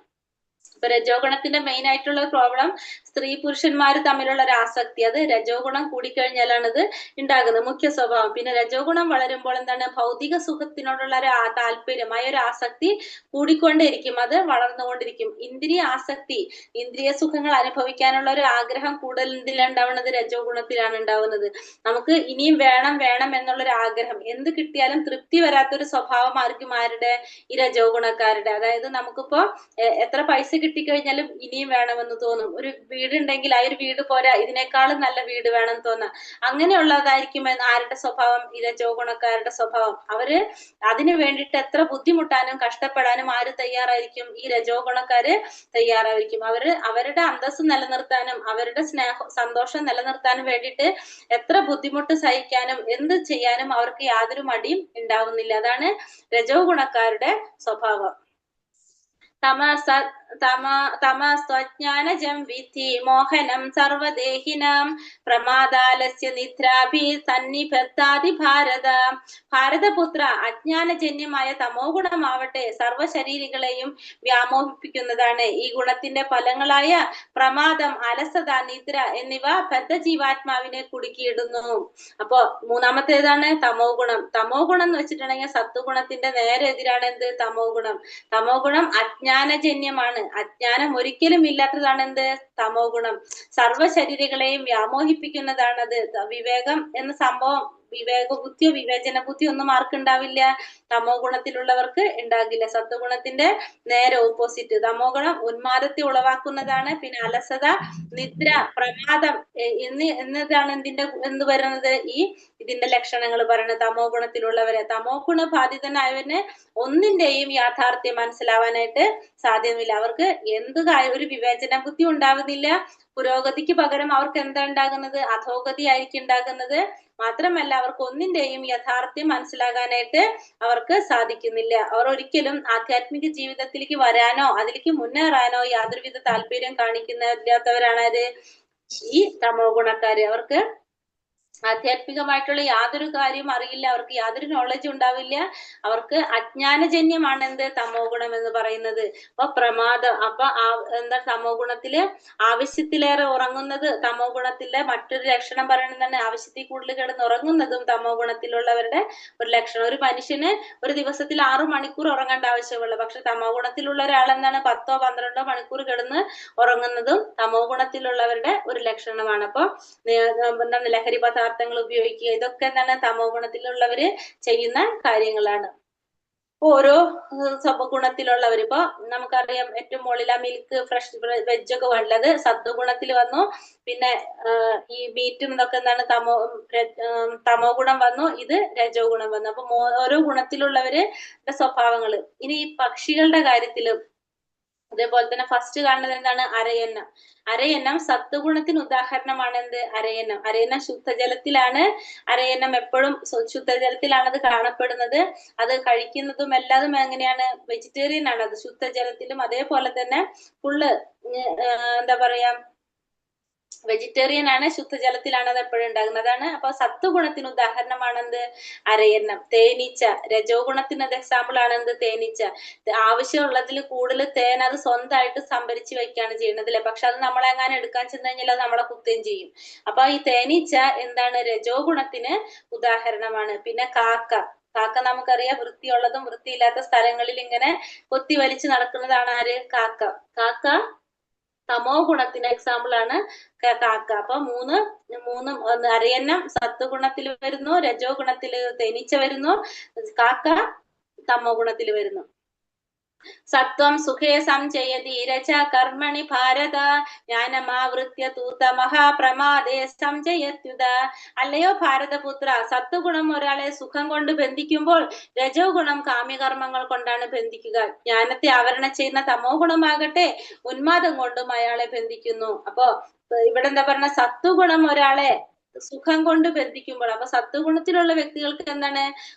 ഇപ്പൊ രജോ ഗുണത്തിന്റെ മെയിൻ ആയിട്ടുള്ള പ്രോബ്ലം സ്ത്രീ പുരുഷന്മാർ തമ്മിലുള്ള ഒരു ആസക്തി. അത് രജോ ഗുണം കൂടിക്കഴിഞ്ഞാലാണ് ഇത് ഉണ്ടാകുന്നത്, മുഖ്യ സ്വഭാവം. പിന്നെ രജോ ഗുണം വളരുമ്പോൾ എന്താണ്? ഭൗതിക സുഖത്തിനോടുള്ള ഒരു താല്പര്യം, ഒരു ആസക്തി കൂടിക്കൊണ്ടേയിരിക്കും, അത് വളർന്നുകൊണ്ടിരിക്കും. ഇന്ദ്രിയ ആസക്തി, ഇന്ദ്രിയ സുഖങ്ങൾ അനുഭവിക്കാനുള്ള ഒരു ആഗ്രഹം കൂടുതൽ എന്തിലുണ്ടാവുന്നത്? രജോ ഗുണത്തിലാണ് ഉണ്ടാവുന്നത്. നമുക്ക് ഇനിയും വേണം വേണം എന്നുള്ളൊരു ആഗ്രഹം, എന്ത് കിട്ടിയാലും തൃപ്തി വരാത്തൊരു സ്വഭാവം ആരുടെ? ഈ രജോ ഗുണക്കാരുടെ. അതായത് നമുക്കിപ്പോ എത്ര പൈസ കിട്ടിക്കഴിഞ്ഞാലും ഇനിയും വേണമെന്ന് തോന്നും. ഒരു വീടുണ്ടെങ്കിൽ ആ ഒരു വീട് പോരാ, ഇതിനേക്കാളും നല്ല വീട് വേണം തോന്നാം. അങ്ങനെയുള്ളതായിരിക്കും ആരുടെ സ്വഭാവം? ഈ രജോ ഗുണക്കാരുടെ സ്വഭാവം. അവര് അതിനു വേണ്ടിയിട്ട് എത്ര ബുദ്ധിമുട്ടാനും കഷ്ടപ്പെടാനും ആര് തയ്യാറായിരിക്കും? ഈ രജോ ഗുണക്കാര് തയ്യാറായിരിക്കും. അവരുടെ അന്തസ്സ് നിലനിർത്താനും അവരുടെ സന്തോഷം നിലനിർത്താനും വേണ്ടിയിട്ട് എത്ര ബുദ്ധിമുട്ട് സഹിക്കാനും എന്ത് ചെയ്യാനും അവർക്ക് യാതൊരു മടിയും ഉണ്ടാവുന്നില്ല. അതാണ് രജോ ഗുണക്കാരുടെ സ്വഭാവം. തമസ്ത്വജ്ഞാനജം വിധി മോഹനം സർവദേഹിനാം പ്രമാദാലസ്യ നിദ്രാഭി സന്നിബദ്ധാതി ഭാരത. ഭാരതപുത്ര, അജ്ഞാനജന്യമായ തമോ ഗുണമാവട്ടെ സർവശരീരികളെയും വ്യാമോഹിപ്പിക്കുന്നതാണ്. ഈ ഗുണത്തിന്റെ ഫലങ്ങളായ പ്രമാദം, അലസത, നിദ്ര എന്നിവ ബദ്ധജീവാത്മാവിനെ കുടുക്കിയിടുന്നു. അപ്പൊ മൂന്നാമത്തേതാണ് തമോ ഗുണം. തമോ ഗുണം എന്ന് വെച്ചിട്ടുണ്ടെങ്കിൽ സത്വഗുണത്തിന്റെ നേരെ എതിരാണ് എന്ത്? തമോ ഗുണം. തമോ ഗുണം അജ്ഞാനജന്യമാണ്. അജ്ഞാനം ഒരിക്കലും ഇല്ലാത്തതാണ് എന്ത്? തമോ ഗുണം. സർവശരീരങ്ങളെയും വ്യാമോഹിപ്പിക്കുന്നതാണത്. വിവേകം എന്ന സംഭവം, വിവേക ബുദ്ധിയോ വിവേചന ബുദ്ധിയോ ഒന്നും ആർക്കുണ്ടാവില്ല? തമോ ഗുണത്തിലുള്ളവർക്ക് ഉണ്ടാകില്ല. സത്വഗുണത്തിന്റെ നേരെ ഓപ്പോസിറ്റ്. തമോ ഗുണം ഉന്മാദത്തെ ഉളവാക്കുന്നതാണ്. പിന്നെ അലസത, നിദ്ര, പ്രമാദം എന്നതാണ് എന്ത് പറയുന്നത്? ഇതിന്റെ ലക്ഷണങ്ങൾ പറയുന്നത് തമോ ഗുണത്തിലുള്ളവരെ. തമോ ഗുണ ബാധിതനായവന് ഒന്നിന്റെയും യാഥാർത്ഥ്യം മനസ്സിലാവാനായിട്ട് സാധ്യമില്ല. അവർക്ക് ഒരു വിവേചന ബുദ്ധി ഉണ്ടാകുന്നില്ല. പുരോഗതിക്ക് പകരം അവർക്ക് എന്താ ഉണ്ടാകുന്നത്? അധോഗതി ആയിരിക്കും ഉണ്ടാകുന്നത്. മാത്രമല്ല അവർക്ക് ഒന്നിന്റെയും യാഥാർത്ഥ്യം മനസ്സിലാകാനായിട്ട് അവർക്ക് സാധിക്കുന്നില്ല. അവർ ഒരിക്കലും ആധ്യാത്മിക ജീവിതത്തിലേക്ക് വരാനോ അതിലേക്ക് മുന്നേറാനോ യാതൊരുവിധ താല്പര്യം കാണിക്കുന്നില്ലാത്തവരാണ് ആര്? ഈ തമോ ഗുണക്കാര്. അവർക്ക് ആധ്യാത്മികമായിട്ടുള്ള യാതൊരു കാര്യവും അറിയില്ല, അവർക്ക് യാതൊരു നോളജും ഉണ്ടാവില്ല. അവർക്ക് അജ്ഞാനജന്യമാണ് എന്ത് തമോ ഗുണം എന്ന് പറയുന്നത്. അപ്പൊ പ്രമാദം, അപ്പൊ എന്താ തമോ ഗുണത്തില് ആവശ്യത്തിലേറെ ഉറങ്ങുന്നത് തമോ ഗുണത്തിലെ മറ്റൊരു ലക്ഷണം പറയുന്നതാണ്. ആവശ്യത്തിൽ കൂടുതൽ കിടന്ന് ഉറങ്ങുന്നതും തമോ ഗുണത്തിലുള്ളവരുടെ ഒരു ലക്ഷണം. ഒരു മനുഷ്യന് ഒരു ദിവസത്തിൽ 6 മണിക്കൂർ ഉറങ്ങേണ്ട ആവശ്യമുള്ളൂ. പക്ഷെ തമോ ഗുണത്തിലുള്ള ഒരാൾ എന്താണ് 10ഓ 12ഓ മണിക്കൂർ കിടന്ന് ഉറങ്ങുന്നതും തമോ ഗുണത്തിലുള്ളവരുടെ ഒരു ലക്ഷണമാണ്. അപ്പൊ എന്താണ് ലഹരി പദാർത്ഥങ്ങൾ ഉപയോഗിക്കുക, ഇതൊക്കെ എന്താണ് തമോ ഗുണത്തിലുള്ളവര് ചെയ്യുന്ന കാര്യങ്ങളാണ്. ഓരോ സത്വഗുണത്തിലുള്ളവർ, ഇപ്പൊ നമുക്കറിയാം ഏറ്റവും മുകളിൽ ആ മിൽക്ക് ഫ്രഷ് വെജൊക്കെ ഉള്ളത് സത്വഗുണത്തിൽ വന്നു. പിന്നെ ഈ മീറ്റും ഇതൊക്കെ എന്താണ് തമോ ഗുണം വന്നു, ഇത് രജോ ഗുണം വന്നു. അപ്പൊ ഓരോ ഗുണത്തിലുള്ളവര് സ്വഭാവങ്ങള്. ഇനി ഈ പക്ഷികളുടെ കാര്യത്തിലും അതേപോലെ തന്നെ ഫസ്റ്റ് കാണുന്നത് എന്താണ്? അരയന്നം. അരയന്നം സത്വഗുണത്തിന് ഉദാഹരണമാണ്. എന്ത്? അരയന്നം. അരയന്നം ശുദ്ധജലത്തിലാണ്. അരയന്നം എപ്പോഴും ശുദ്ധജലത്തിലാണ് അത് കാണപ്പെടുന്നത്. അത് കഴിക്കുന്നതും എല്ലാതും എങ്ങനെയാണ്? വെജിറ്റേറിയൻ ആണ്. അത് ശുദ്ധജലത്തിലും അതേപോലെ തന്നെ ഫുള്ള് എന്താ പറയാ വെജിറ്റേറിയൻ ആണ്, ശുദ്ധജലത്തിലാണ് അത് എപ്പോഴും ഉണ്ടാകുന്നതാണ്. അപ്പൊ സത്വഗുണത്തിന് ഉദാഹരണമാണ് എന്ത്? അരയന്നം. തേനീച്ച രജോ ഗുണത്തിന് എക്സാമ്പിൾ ആണ് എന്ത്? തേനീച്ച. ആവശ്യമുള്ളതിൽ കൂടുതൽ തേൻ അത് സ്വന്തമായിട്ട് സംഭരിച്ച് വെക്കുകയാണ് ചെയ്യുന്നത് അല്ലെ. പക്ഷെ അത് നമ്മളെങ്ങാനും എടുക്കാൻ ചെന്ന് കഴിഞ്ഞാൽ അത് നമ്മളെ കുത്തുകയും ചെയ്യും. അപ്പൊ ഈ തേനീച്ച എന്താണ്? രജോ ഗുണത്തിന് ഉദാഹരണമാണ്. പിന്നെ കാക്ക. കാക്ക നമുക്കറിയാം വൃത്തിയുള്ളതും വൃത്തിയില്ലാത്ത സ്ഥലങ്ങളിൽ ഇങ്ങനെ കൊത്തി വലിച്ചു നടക്കുന്നതാണ് ആര്? കാക്ക. കാക്ക തമോ ഗുണത്തിന് എക്സാമ്പിൾ ആണ് കാക്ക. അപ്പൊ മൂന്നും അരയന്നം സത്വഗുണത്തിൽ വരുന്നു, രജോ ഗുണത്തിൽ തേനീച്ച വരുന്നു, കാക്ക തമോ ഗുണത്തിൽ വരുന്നു. സത്വം സുഖേ സംചയതി രജ കർമ്മണി ഭാരത ജ്ഞാനമാവൃത്യ തൂത മഹാപ്രമാദേ സംചയത്യുത. അല്ലയോ ഭാരതപുത്ര, സത്വഗുണം ഒരാളെ സുഖം കൊണ്ട് ബന്ധിക്കുമ്പോൾ രജോ ഗുണം കാമ്യകർമ്മങ്ങൾ കൊണ്ടാണ് ബന്ധിക്കുക. ജ്ഞാനത്തെ ആവരണം ചെയ്യുന്ന തമോ ഗുണമാകട്ടെ ഉന്മാദം കൊണ്ടും അയാളെ ബന്ധിക്കുന്നു. അപ്പൊ ഇവിടെ എന്താ പറഞ്ഞ? സത്വഗുണം ഒരാളെ സുഖം കൊണ്ട് ബന്ധിക്കുമ്പോൾ, അപ്പൊ സത്വഗുണത്തിലുള്ള വ്യക്തികൾക്ക് എന്താണ്?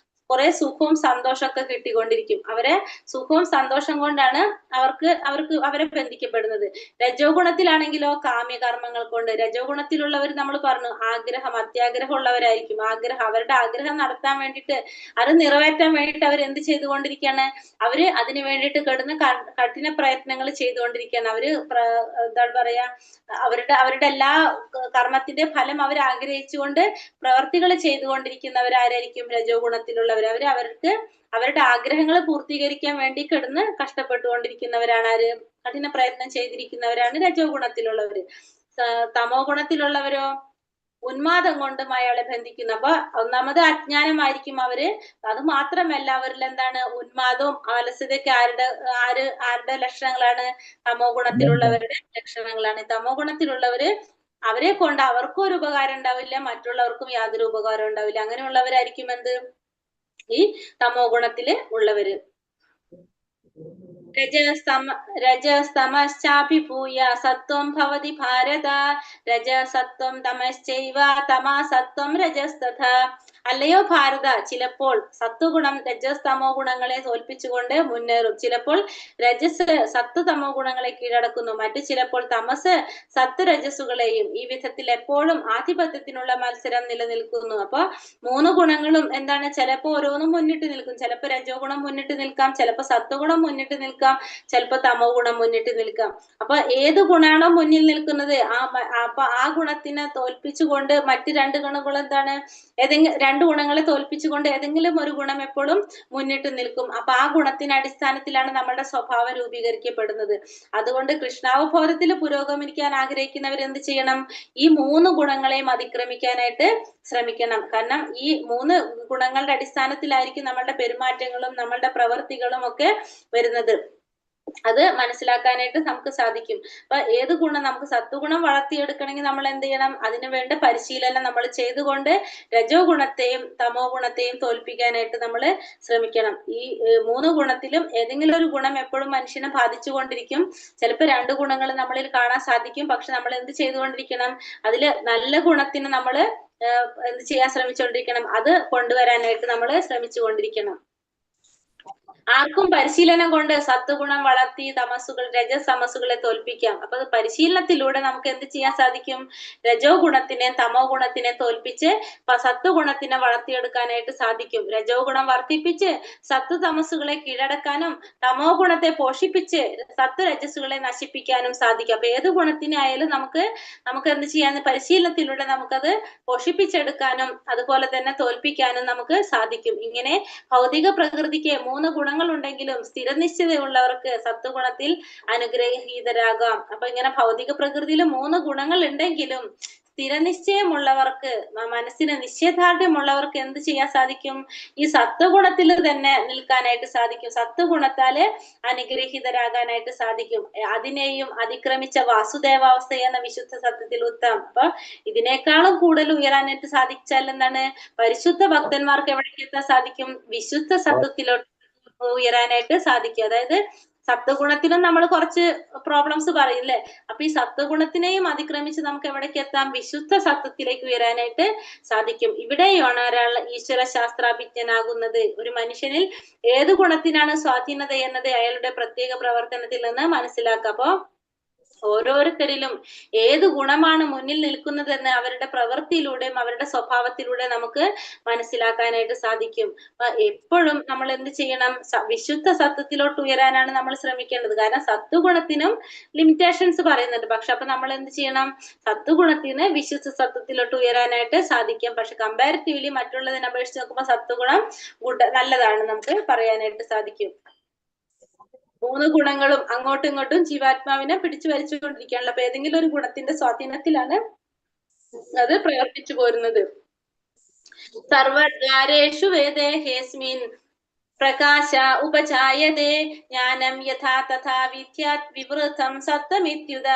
കുറെ സുഖവും സന്തോഷമൊക്കെ കിട്ടിക്കൊണ്ടിരിക്കും. അവരെ സുഖവും സന്തോഷം കൊണ്ടാണ് അവരെ ബന്ധിക്കപ്പെടുന്നത്. രജോ ഗുണത്തിലാണെങ്കിലോ കാമ്യകർമ്മങ്ങൾ കൊണ്ട്. രജോ ഗുണത്തിലുള്ളവർ നമ്മൾ പറഞ്ഞു അത്യാഗ്രഹം ഉള്ളവരായിരിക്കും. അവരുടെ ആഗ്രഹം നടത്താൻ വേണ്ടിയിട്ട്, അത് നിറവേറ്റാൻ വേണ്ടിയിട്ട് അവർ എന്ത് ചെയ്തുകൊണ്ടിരിക്കുകയാണ്? അവര് അതിനു വേണ്ടിയിട്ട് കിടന്ന് കഠിന പ്രയത്നങ്ങൾ ചെയ്തുകൊണ്ടിരിക്കുകയാണ്. അവര് എന്താണ് പറയാ, അവരുടെ എല്ലാ കർമ്മത്തിന്റെ ഫലം അവർ ആഗ്രഹിച്ചുകൊണ്ട് പ്രവർത്തികൾ ചെയ്തുകൊണ്ടിരിക്കുന്നവരായിരിക്കും രജോ ഗുണത്തിലുള്ളവർ. അവരുടെ ആഗ്രഹങ്ങൾ പൂർത്തീകരിക്കാൻ വേണ്ടി കിടന്ന് കഷ്ടപ്പെട്ടുകൊണ്ടിരിക്കുന്നവരാണ് ആര്? കഠിന പ്രയത്നം ചെയ്തിരിക്കുന്നവരാണ് രജോ ഗുണത്തിലുള്ളവര്. തമോ ഗുണത്തിലുള്ളവരോ ഉന്മാദം കൊണ്ടും അയാളെ ബന്ധിക്കുന്നു. അപ്പൊ ഒന്നാമത് അജ്ഞാനമായിരിക്കും അവര്. അത് മാത്രമല്ല അവരിൽ എന്താണ്? ഉന്മാദവും ആലസ്യതയൊക്കെ ആരുടെ ലക്ഷണങ്ങളാണ്? തമോ ഗുണത്തിലുള്ളവരുടെ ലക്ഷണങ്ങളാണ്. തമോ ഗുണത്തിലുള്ളവര് അവരെ കൊണ്ട് അവർക്കും ഒരു ഉപകാരം ഉണ്ടാവില്ല, മറ്റുള്ളവർക്കും യാതൊരു ഉപകാരം ഉണ്ടാവില്ല. അങ്ങനെയുള്ളവരായിരിക്കും എന്ത്? ഈ തമോ ഗുണത്തില് ഉള്ളവര്. രജസ്തമശ്ചാഭിഭൂയ സത്വം ഭവതി ഭാരത രജസത്വം തമശ്ചൈവ തമസത്വം രജസ്തഥാ. അല്ലയോ ഭാരത, ചിലപ്പോൾ സത്വഗുണം രജസ് തമോ ഗുണങ്ങളെ തോൽപ്പിച്ചുകൊണ്ട് മുന്നേറും. ചിലപ്പോൾ രജസ് സത്വ തമോ ഗുണങ്ങളെ കീഴടക്കുന്നു. മറ്റു ചിലപ്പോൾ തമസ് സത്വ രജസ്സുകളെയും. ഈ വിധത്തിൽ എപ്പോഴും ആധിപത്യത്തിനുള്ള മത്സരം നിലനിൽക്കുന്നു. അപ്പൊ 3 ഗുണങ്ങളും എന്താണ്? ചിലപ്പോ ഓരോന്നും മുന്നിട്ട് നിൽക്കും. ചിലപ്പോ രജോ ഗുണം മുന്നിട്ട് നിൽക്കാം, ചിലപ്പോ സത്വഗുണം മുന്നിട്ട് നിൽക്കാം, ചിലപ്പോ തമോ ഗുണം മുന്നിട്ട് നിൽക്കാം. അപ്പൊ ഏത് ഗുണാണോ മുന്നിൽ നിൽക്കുന്നത് അപ്പൊ ആ ഗുണത്തിനെ തോൽപ്പിച്ചുകൊണ്ട് മറ്റ് 2 ഗുണങ്ങൾ എന്താണ്? ഏതെങ്കിലും 2 ഗുണങ്ങളെ തോൽപ്പിച്ചുകൊണ്ട് ഏതെങ്കിലും ഒരു ഗുണം എപ്പോഴും മുന്നിട്ട് നിൽക്കും. അപ്പൊ ആ ഗുണത്തിന്റെ അടിസ്ഥാനത്തിലാണ് നമ്മുടെ സ്വഭാവം രൂപീകരിക്കപ്പെടുന്നത്. അതുകൊണ്ട് കൃഷ്ണാവബോധത്തിൽ പുരോഗമിക്കാൻ ആഗ്രഹിക്കുന്നവർ എന്ത് ചെയ്യണം? ഈ 3 ഗുണങ്ങളെയും അതിക്രമിക്കാനായിട്ട് ശ്രമിക്കണം. കാരണം ഈ 3 ഗുണങ്ങളുടെ അടിസ്ഥാനത്തിലായിരിക്കും നമ്മളുടെ പെരുമാറ്റങ്ങളും നമ്മളുടെ പ്രവർത്തികളും ഒക്കെ വരുന്നത്. അത് മനസ്സിലാക്കാനായിട്ട് നമുക്ക് സാധിക്കും. അപ്പൊ ഏത് ഗുണം നമുക്ക് സത്വഗുണം വളർത്തിയെടുക്കണമെങ്കിൽ നമ്മൾ എന്ത് ചെയ്യണം? അതിനു വേണ്ട പരിശീലനം നമ്മൾ ചെയ്തുകൊണ്ട് രജോ ഗുണത്തെയും തമോ ഗുണത്തെയും തോൽപ്പിക്കാനായിട്ട് നമ്മൾ ശ്രമിക്കണം. ഈ 3 ഗുണത്തിലും ഏതെങ്കിലും ഒരു ഗുണം എപ്പോഴും മനുഷ്യനെ ബാധിച്ചുകൊണ്ടിരിക്കും. ചിലപ്പോൾ 2 ഗുണങ്ങൾ നമ്മളിൽ കാണാൻ സാധിക്കും. പക്ഷെ നമ്മൾ എന്ത് ചെയ്തുകൊണ്ടിരിക്കണം? അതില് നല്ല ഗുണത്തിന് നമ്മൾ എന്ത് ചെയ്യാൻ ശ്രമിച്ചുകൊണ്ടിരിക്കണം? അത് കൊണ്ടുവരാനായിട്ട് നമ്മൾ ശ്രമിച്ചുകൊണ്ടിരിക്കണം. ആർക്കും പരിശീലനം കൊണ്ട് സത്വഗുണം വളർത്തി രജതമസുകളെ തോൽപ്പിക്കാം. അപ്പൊ പരിശീലനത്തിലൂടെ നമുക്ക് എന്ത് ചെയ്യാൻ സാധിക്കും? രജോ ഗുണത്തിനെ തമോ ഗുണത്തിനെ തോൽപ്പിച്ച് സത്വഗുണത്തിനെ വളർത്തിയെടുക്കാനായിട്ട് സാധിക്കും. രജോ ഗുണം വർദ്ധിപ്പിച്ച് സത്വതമസുകളെ കീഴടക്കാനും തമോ ഗുണത്തെ പോഷിപ്പിച്ച് സത്വരജസ്സുകളെ നശിപ്പിക്കാനും സാധിക്കും. അപ്പൊ ഏത് ഗുണത്തിനായാലും നമുക്ക് എന്ത് ചെയ്യാൻ പരിശീലനത്തിലൂടെ നമുക്കത് പോഷിപ്പിച്ചെടുക്കാനും അതുപോലെ തന്നെ തോൽപ്പിക്കാനും നമുക്ക് സാധിക്കും. ഇങ്ങനെ ഭൗതിക പ്രകൃതിക്ക് 3 ഗുണങ്ങൾ ഉണ്ടെങ്കിലും സ്ഥിരനിശ്ചയതയുള്ളവർക്ക് സത്വഗുണത്തിൽ അനുഗ്രഹീതരാകാം. അപ്പൊ ഇങ്ങനെ ഭൗതിക പ്രകൃതിയിൽ 3 ഗുണങ്ങൾ ഉണ്ടെങ്കിലും സ്ഥിരനിശ്ചയമുള്ളവർക്ക്, മനസ്സിന് നിശ്ചയദാർഢ്യമുള്ളവർക്ക് എന്ത് ചെയ്യാൻ സാധിക്കും? ഈ സത്വഗുണത്തിൽ തന്നെ നിൽക്കാനായിട്ട് സാധിക്കും. സത്വഗുണത്താല് അനുഗ്രഹീതരാകാനായിട്ട് സാധിക്കും. അതിനെയും അതിക്രമിച്ച വാസുദേവാവസ്ഥ എന്ന വിശുദ്ധ സത്യത്തിൽ ഉത്തം. അപ്പൊ ഇതിനേക്കാളും കൂടുതൽ ഉയരാനായിട്ട് സാധിച്ചാൽ എന്താണ്? പരിശുദ്ധ ഭക്തന്മാർക്ക് എവിടേക്ക് എത്താൻ സാധിക്കും? വിശുദ്ധ സത്വത്തിലോട്ട് ഉയരാനായിട്ട് സാധിക്കും. അതായത് സത്വഗുണത്തിനും നമ്മൾ കുറച്ച് പ്രോബ്ലംസ് പറയില്ലേ? അപ്പൊ ഈ സത്വഗുണത്തിനെയും അതിക്രമിച്ച് നമുക്ക് എവിടേക്ക് എത്താം? വിശുദ്ധ സത്വത്തിലേക്ക് ഉയരാനായിട്ട് സാധിക്കും. ഇവിടെയാണ് ഒരാൾ ഈശ്വര ശാസ്ത്രാഭിജ്ഞനാകുന്നത്. ഒരു മനുഷ്യനിൽ ഏത് ഗുണത്തിനാണ് സ്വാധീനത എന്നത് അയാളുടെ പ്രത്യേക പ്രവർത്തനത്തിൽ നിന്ന് മനസ്സിലാക്കാം. അപ്പൊ ഓരോരുത്തരിലും ഏത് ഗുണമാണ് മുന്നിൽ നിൽക്കുന്നതെന്ന് അവരുടെ പ്രവൃത്തിയിലൂടെയും അവരുടെ സ്വഭാവത്തിലൂടെ നമുക്ക് മനസ്സിലാക്കാനായിട്ട് സാധിക്കും. എപ്പോഴും നമ്മൾ എന്ത് ചെയ്യണം? വിശുദ്ധ സത്വത്തിലോട്ട് ഉയരാനാണ് നമ്മൾ ശ്രമിക്കേണ്ടത്. കാരണം സത്വഗുണത്തിനും ലിമിറ്റേഷൻസ് പറയുന്നുണ്ട്. പക്ഷെ അപ്പൊ നമ്മൾ എന്ത് ചെയ്യണം? സത്വഗുണത്തിന് വിശുദ്ധ സത്വത്തിലോട്ട് ഉയരാനായിട്ട് സാധിക്കും. പക്ഷെ കമ്പാരിറ്റീവ്ലി മറ്റുള്ളതിനെ അപേക്ഷിച്ച് നോക്കുമ്പോൾ സത്വഗുണം നല്ലതാണ് നമുക്ക് പറയാനായിട്ട് സാധിക്കും. 3 ഗുണങ്ങളും അങ്ങോട്ടും ഇങ്ങോട്ടും ജീവാത്മാവിനെ പിടിച്ചു വലിച്ചുകൊണ്ടിരിക്കുകയാണല്ലോ. അപ്പൊ ഏതെങ്കിലും ഒരു ഗുണത്തിന്റെ സ്വാധീനത്തിലാണ് അത് പ്രവർത്തിച്ചു പോരുന്നത്. സർവദ്വാരേഷു വേദേഹേസ്മിൻ പ്രകാശ ഉപജായതേ ജ്ഞാനം യഥാ തഥാ വിദ്യാത് വിവൃതം സത്വമിത്യുത.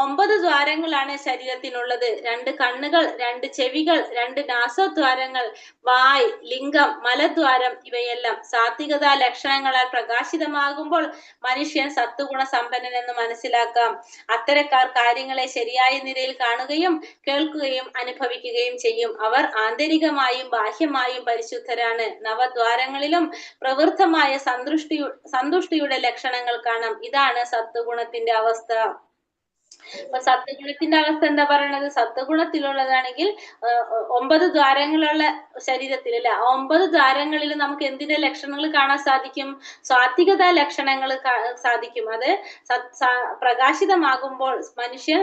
9 ദ്വാരങ്ങളാണ് ശരീരത്തിനുള്ളത്. 2 കണ്ണുകൾ, 2 ചെവികൾ, 2 നാസദ്വാരങ്ങൾ, വായ്, ലിംഗം, മലദ്വാരം ഇവയെല്ലാം സാത്വികതാ ലക്ഷണങ്ങളാൽ പ്രകാശിതമാകുമ്പോൾ മനുഷ്യൻ സത്വഗുണ സമ്പന്നൻ എന്ന് മനസ്സിലാക്കാം. അത്തരക്കാർ കാര്യങ്ങളെ ശരിയായ നിലയിൽ കാണുകയും കേൾക്കുകയും അനുഭവിക്കുകയും ചെയ്യും. അവർ ആന്തരികമായും ബാഹ്യമായും പരിശുദ്ധരാണ്. നവദ്വാരങ്ങളിലും പ്രവൃത്തമായ സന്തുഷ്ടിയുടെ ലക്ഷണങ്ങൾ കാണാം. ഇതാണ് സത്വഗുണത്തിന്റെ അവസ്ഥ. അപ്പൊ സത്വഗുണത്തിന്റെ അവസ്ഥ എന്താ പറയണത്? സത്വഗുണത്തിലുള്ളതാണെങ്കിൽ 9 ദ്വാരങ്ങളുള്ള ശരീരത്തിലല്ല, 9 ദ്വാരങ്ങളിൽ നമുക്ക് എന്തിന്റെ ലക്ഷണങ്ങൾ കാണാൻ സാധിക്കും? സാത്വികതാ ലക്ഷണങ്ങൾ സാധിക്കും. അത് പ്രകാശിതമാകുമ്പോൾ മനുഷ്യൻ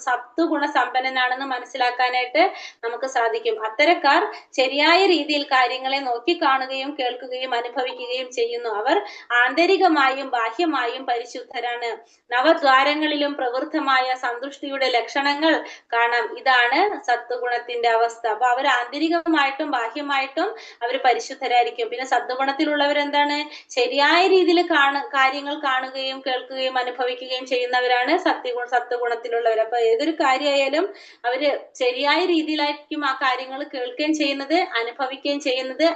സത്വഗുണ സമ്പന്നനാണെന്ന് മനസ്സിലാക്കാനായിട്ട് നമുക്ക് സാധിക്കും. അത്തരക്കാർ ശരിയായ രീതിയിൽ കാര്യങ്ങളെ നോക്കിക്കാണുകയും കേൾക്കുകയും അനുഭവിക്കുകയും ചെയ്യുന്നു. അവർ ആന്തരികമായും ബാഹ്യമായും പരിശുദ്ധരാണ്. നവദ്വാരങ്ങളിലും പ്രവൃത്തമായ സന്തുഷ്ടിയുടെ ലക്ഷണങ്ങൾ കാണാം. ഇതാണ് സത്വഗുണത്തിന്റെ അവസ്ഥ. അപ്പൊ അവർ ആന്തരികമായിട്ടും ബാഹ്യമായിട്ടും അവർ പരിശുദ്ധരായിരിക്കും. പിന്നെ സത്വഗുണത്തിലുള്ളവരെന്താണ്? ശരിയായ രീതിയിൽ കാര്യങ്ങൾ കാണുകയും കേൾക്കുകയും അനുഭവിക്കുകയും ചെയ്യുന്നവരാണ് സത്വഗുണത്തിലുള്ളവർ. അപ്പൊ ഏതൊരു കാര്യമായാലും അവര് ശരിയായ രീതിയിലായിരിക്കും ആ കാര്യങ്ങൾ കേൾക്കുകയും ചെയ്യുന്നത്, അനുഭവിക്കുകയും ചെയ്യുന്നത്,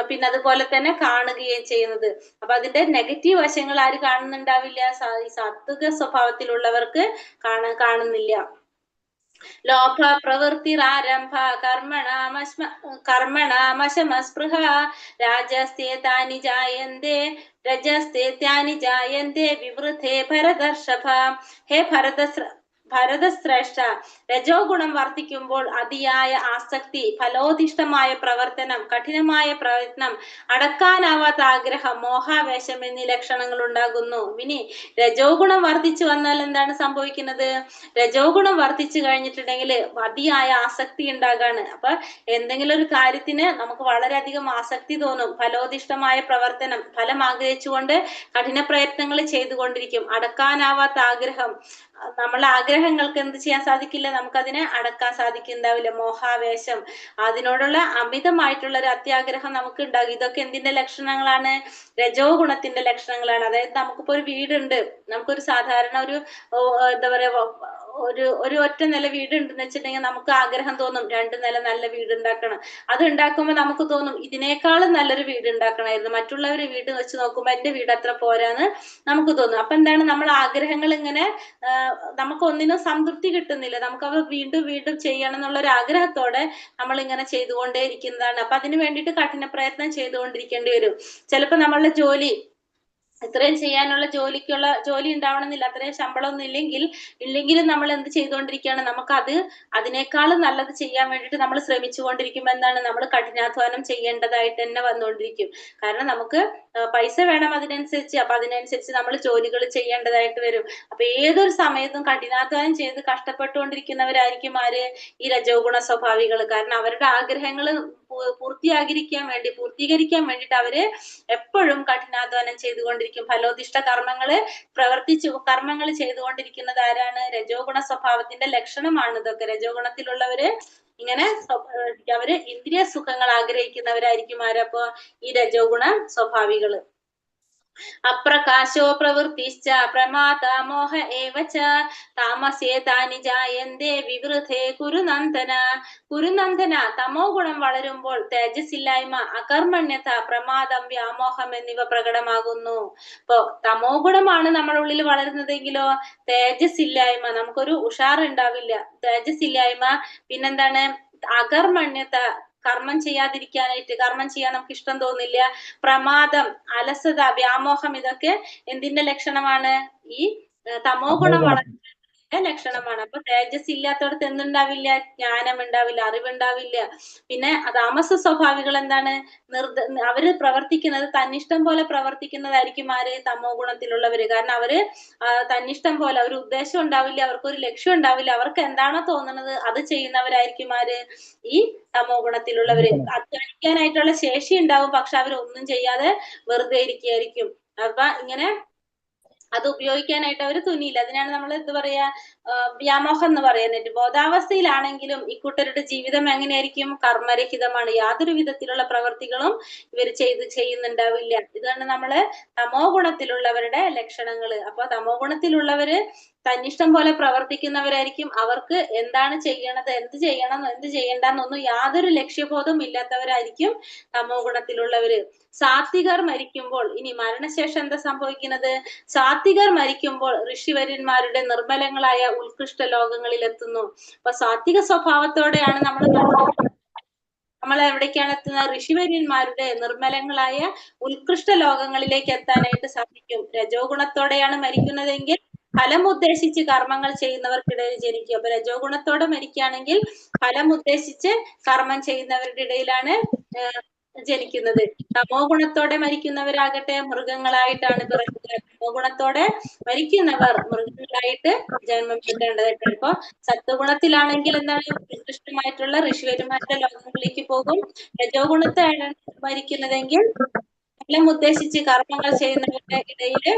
പിന്നെ അതുപോലെ തന്നെ കാണുകയും ചെയ്യുന്നത്. അപ്പൊ അതിന്റെ നെഗറ്റീവ് വശങ്ങൾ ആര് കാണുന്നുണ്ടാവില്ല? സാത്വിക സ്വഭാവത്തിലുള്ളവർക്ക് കാണുന്നില്ല. ലോഭ പ്രവൃത്തിരാരംഭ കർമ്മണാമശമസ്പൃഹ രാജസ്തേതാനി ജായന്തേ രജസ്തേത്യാനി ജായന്തേ വിവൃതേ ഭരതർഷഭ. ഹേ ഭരതശ്രേഷ്ഠ, രജോ ഗുണം വർദ്ധിക്കുമ്പോൾ അതിയായ ആസക്തി, ഫലോധിഷ്ഠമായ പ്രവർത്തനം, കഠിനമായ പ്രയത്നം, അടക്കാനാവാത്ത ആഗ്രഹം, മോഹാവേശം എന്നീ ലക്ഷണങ്ങൾ ഉണ്ടാകുന്നു. ഇനി രജോ ഗുണം വർദ്ധിച്ചു വന്നാൽ എന്താണ് സംഭവിക്കുന്നത്? രജോ ഗുണം വർദ്ധിച്ചു കഴിഞ്ഞിട്ടുണ്ടെങ്കിൽ അതിയായ ആസക്തി ഉണ്ടാകാണ്. അപ്പൊ എന്തെങ്കിലും ഒരു കാര്യത്തിന് നമുക്ക് വളരെയധികം ആസക്തി തോന്നും. ഫലോധിഷ്ഠമായ പ്രവർത്തനം, ഫലം ആഗ്രഹിച്ചുകൊണ്ട് കഠിന പ്രയത്നങ്ങൾ ചെയ്തുകൊണ്ടിരിക്കും. അടക്കാനാവാത്ത ആഗ്രഹം, നമ്മളെ ആഗ്രഹങ്ങൾക്ക് എന്ത് ചെയ്യാൻ സാധിക്കില്ല? നമുക്കതിനെ അടക്കാൻ സാധിക്കുന്നുണ്ടാവില്ല. മോഹാവേശം, അതിനോടുള്ള അമിതമായിട്ടുള്ള ഒരു അത്യാഗ്രഹം നമുക്ക് ഉണ്ടാകും. ഇതൊക്കെ എന്തിന്റെ ലക്ഷണങ്ങളാണ്? രജോ ഗുണത്തിന്റെ ലക്ഷണങ്ങളാണ്. അതായത് നമുക്കിപ്പോ ഒരു വീടുണ്ട്, നമുക്കൊരു സാധാരണ ഒരു എന്താ പറയാ ഒരു ഒറ്റ നില വീട് ഉണ്ടെന്ന് വെച്ചിട്ടുണ്ടെങ്കിൽ നമുക്ക് ആഗ്രഹം തോന്നും 2 നില നല്ല വീട് ഉണ്ടാക്കണം. അത് ഉണ്ടാക്കുമ്പോൾ നമുക്ക് തോന്നും ഇതിനേക്കാളും നല്ലൊരു വീട് ഉണ്ടാക്കണമായിരുന്നു. മറ്റുള്ളവർ വീട് വെച്ച് നോക്കുമ്പോൾ എന്റെ വീട് അത്ര പോരാന്ന് നമുക്ക് തോന്നും. അപ്പൊ എന്താണ്, നമ്മൾ ആഗ്രഹങ്ങൾ ഇങ്ങനെ നമുക്ക് ഒന്നിനും സംതൃപ്തി കിട്ടുന്നില്ല. നമുക്ക് അവ വീണ്ടും വീണ്ടും ചെയ്യണം എന്നുള്ള ഒരു ആഗ്രഹത്തോടെ നമ്മൾ ഇങ്ങനെ ചെയ്തുകൊണ്ടേ ഇരിക്കുന്നതാണ്. അപ്പൊ അതിന് വേണ്ടിയിട്ട് കഠിന പ്രയത്നം ചെയ്തുകൊണ്ടിരിക്കേണ്ടി വരും. ചിലപ്പോൾ നമ്മളുടെ ജോലി ഇത്രയും ചെയ്യാനുള്ള ജോലി ഉണ്ടാവണമെന്നില്ല, അത്രയും ശമ്പളമൊന്നും ഇല്ലെങ്കിലും നമ്മൾ എന്ത് ചെയ്തുകൊണ്ടിരിക്കുകയാണ്, അതിനേക്കാളും നല്ലത് ചെയ്യാൻ വേണ്ടിയിട്ട് നമ്മൾ ശ്രമിച്ചുകൊണ്ടിരിക്കുമ്പോൾ എന്താണ്, നമ്മൾ കഠിനാധ്വാനം ചെയ്യേണ്ടതായിട്ട് തന്നെ വന്നുകൊണ്ടിരിക്കും. കാരണം നമുക്ക് പൈസ വേണം അതിനനുസരിച്ച്. അപ്പൊ അതിനനുസരിച്ച് നമ്മൾ ജോലികൾ ചെയ്യേണ്ടതായിട്ട് വരും. അപ്പൊ ഏതൊരു സമയത്തും കഠിനാധ്വാനം ചെയ്ത് കഷ്ടപ്പെട്ടുകൊണ്ടിരിക്കുന്നവരായിരിക്കും ആര്, ഈ രജോ ഗുണ സ്വഭാവികൾ. കാരണം അവരുടെ ആഗ്രഹങ്ങൾ പൂർത്തീകരിക്കാൻ വേണ്ടിയിട്ട് അവര് എപ്പോഴും കഠിനാധ്വാനം ചെയ്തുകൊണ്ടിരിക്കും. ഫലോദിഷ്ട കർമ്മങ്ങൾ ചെയ്തുകൊണ്ടിരിക്കുന്നത് ആരാണ്? രജോ ഗുണ സ്വഭാവത്തിന്റെ ലക്ഷണമാണ് ഇതൊക്കെ. രജോ ഗുണത്തിലുള്ളവര് ഇങ്ങനെ അവര് ഇന്ദ്രിയ സുഖങ്ങൾ ആഗ്രഹിക്കുന്നവരായിരിക്കും ആരപ്പോ? ഈ രജോ ഗുണ സ്വഭാവികള്. അപ്രകാശോ പ്രവൃത്തിശ്ച പ്രമാദ മോഹ ഏവച താമസേ താനി ജായന്തേ വിവൃതേ കുരുനന്ദന. തമോ ഗുണം വളരുമ്പോൾ തേജസ്സില്ലായ്മ, അകർമ്മണ്യത, പ്രമാദം, വ്യാമോഹം എന്നിവ പ്രകടമാകുന്നു. ഇപ്പൊ തമോ ഗുണമാണ് നമ്മളുള്ളിൽ വളരുന്നതെങ്കിലോ തേജസ്സില്ലായ്മ, നമുക്കൊരു ഉഷാറുണ്ടാവില്ല. തേജസ്സില്ലായ്മ, പിന്നെന്താണ്, അകർമ്മണ്യത, കർമ്മം ചെയ്യാൻ നമുക്ക് ഇഷ്ടം തോന്നില്ല. പ്രമാദം, അലസത, വ്യാമോഹം, ഇതൊക്കെ എന്തിന്റെ ലക്ഷണമാണ്? ഈ തമോ ഗുണം വളരുന്ന ലക്ഷണമാണ്. അപ്പൊ തേജസ് ഇല്ലാത്തടത്ത് എന്തുണ്ടാവില്ല? ജ്ഞാനം ഉണ്ടാവില്ല, അറിവുണ്ടാവില്ല. പിന്നെ താമസ സ്വഭാവികൾ എന്താണ്? അവര് പ്രവർത്തിക്കുന്നത് തന്നിഷ്ടം പോലെ പ്രവർത്തിക്കുന്നതായിരിക്കും ആര്? തമോ ഗുണത്തിലുള്ളവര്. കാരണം അവര് തന്നിഷ്ടം പോലെ, ഒരു ഉദ്ദേശം ഉണ്ടാവില്ല, അവർക്കൊരു ലക്ഷ്യം ഉണ്ടാവില്ല. അവർക്ക് എന്താണോ തോന്നുന്നത് അത് ചെയ്യുന്നവരായിരിക്കും ആര്? ഈ തമോ ഗുണത്തിലുള്ളവര്. അധ്വാനിക്കാനായിട്ടുള്ള ശേഷി ഉണ്ടാവും, പക്ഷെ അവരൊന്നും ചെയ്യാതെ വെറുതെ ഇരിക്കുകയായിരിക്കും. അപ്പൊ ഇങ്ങനെ അത് ഉപയോഗിക്കാനായിട്ട് അവർ തുനിയില്ല. അതിനാണ് നമ്മൾ എന്ത് പറയാ, വ്യാമോഹം എന്ന് പറയാനായിട്ട്. ബോധാവസ്ഥയിലാണെങ്കിലും ഇക്കൂട്ടരുടെ ജീവിതം എങ്ങനെയായിരിക്കും? കർമ്മരഹിതമാണ്. യാതൊരു വിധത്തിലുള്ള പ്രവർത്തികളും ഇവർ ചെയ്യുന്നുണ്ടാവില്ല. ഇതാണ് നമ്മള് തമോ ഗുണത്തിലുള്ളവരുടെ ലക്ഷണങ്ങള്. അപ്പൊ തമോ ഗുണത്തിലുള്ളവര് തന്നിഷ്ടം പോലെ പ്രവർത്തിക്കുന്നവരായിരിക്കും. അവർക്ക് എന്താണ് ചെയ്യണത്, എന്ത് ചെയ്യണം, എന്ത് ചെയ്യണ്ടെന്നൊന്നും യാതൊരു ലക്ഷ്യബോധവും ഇല്ലാത്തവരായിരിക്കും തമോ ഗുണത്തിലുള്ളവര്. സാത്വികർ മരിക്കുമ്പോൾ, ഇനി മരണശേഷം എന്താ സംഭവിക്കുന്നത്? സാത്വികർ മരിക്കുമ്പോൾ ഋഷിവര്യന്മാരുടെ നിർമ്മലങ്ങളായ ഉത്കൃഷ്ട ലോകങ്ങളിൽ എത്തുന്നു. അപ്പൊ സാത്വിക സ്വഭാവത്തോടെയാണ് നമ്മൾ എവിടേക്കാണ് എത്തുന്നത്? ഋഷിവര്യന്മാരുടെ നിർമ്മലങ്ങളായ ഉത്കൃഷ്ട ലോകങ്ങളിലേക്ക് എത്താനായിട്ട് സാധിക്കും. രജോ ഗുണത്തോടെയാണ് മരിക്കുന്നതെങ്കിൽ ഫലം ഉദ്ദേശിച്ച് കർമ്മങ്ങൾ ചെയ്യുന്നവർക്കിടയിൽ ജനിക്കും. അപ്പൊ രജോ ഗുണത്തോടെ മരിക്കുകയാണെങ്കിൽ ഫലം ഉദ്ദേശിച്ച് കർമ്മം ചെയ്യുന്നവരുടെ ഇടയിലാണ് ജനിക്കുന്നത്. തമോ ഗുണത്തോടെ മരിക്കുന്നവരാകട്ടെ മൃഗങ്ങളായിട്ടാണ് പിറക്കുക. തമോ ഗുണത്തോടെ മരിക്കുന്നവർ മൃഗങ്ങളായിട്ട് ജന്മം കിട്ടേണ്ടതായിട്ടുണ്ട്. ഇപ്പൊ സത്വഗുണത്തിലാണെങ്കിൽ എന്താണ്? ഉത്കൃഷ്ടമായിട്ടുള്ള ഋഷിവര്യന്മാരുടെ ലോകങ്ങളിലേക്ക് പോകും. രജോ ഗുണത്താണ് മരിക്കുന്നതെങ്കിൽ ഫലം ഉദ്ദേശിച്ച് കർമ്മങ്ങൾ ചെയ്യുന്നവരുടെ ഇടയില്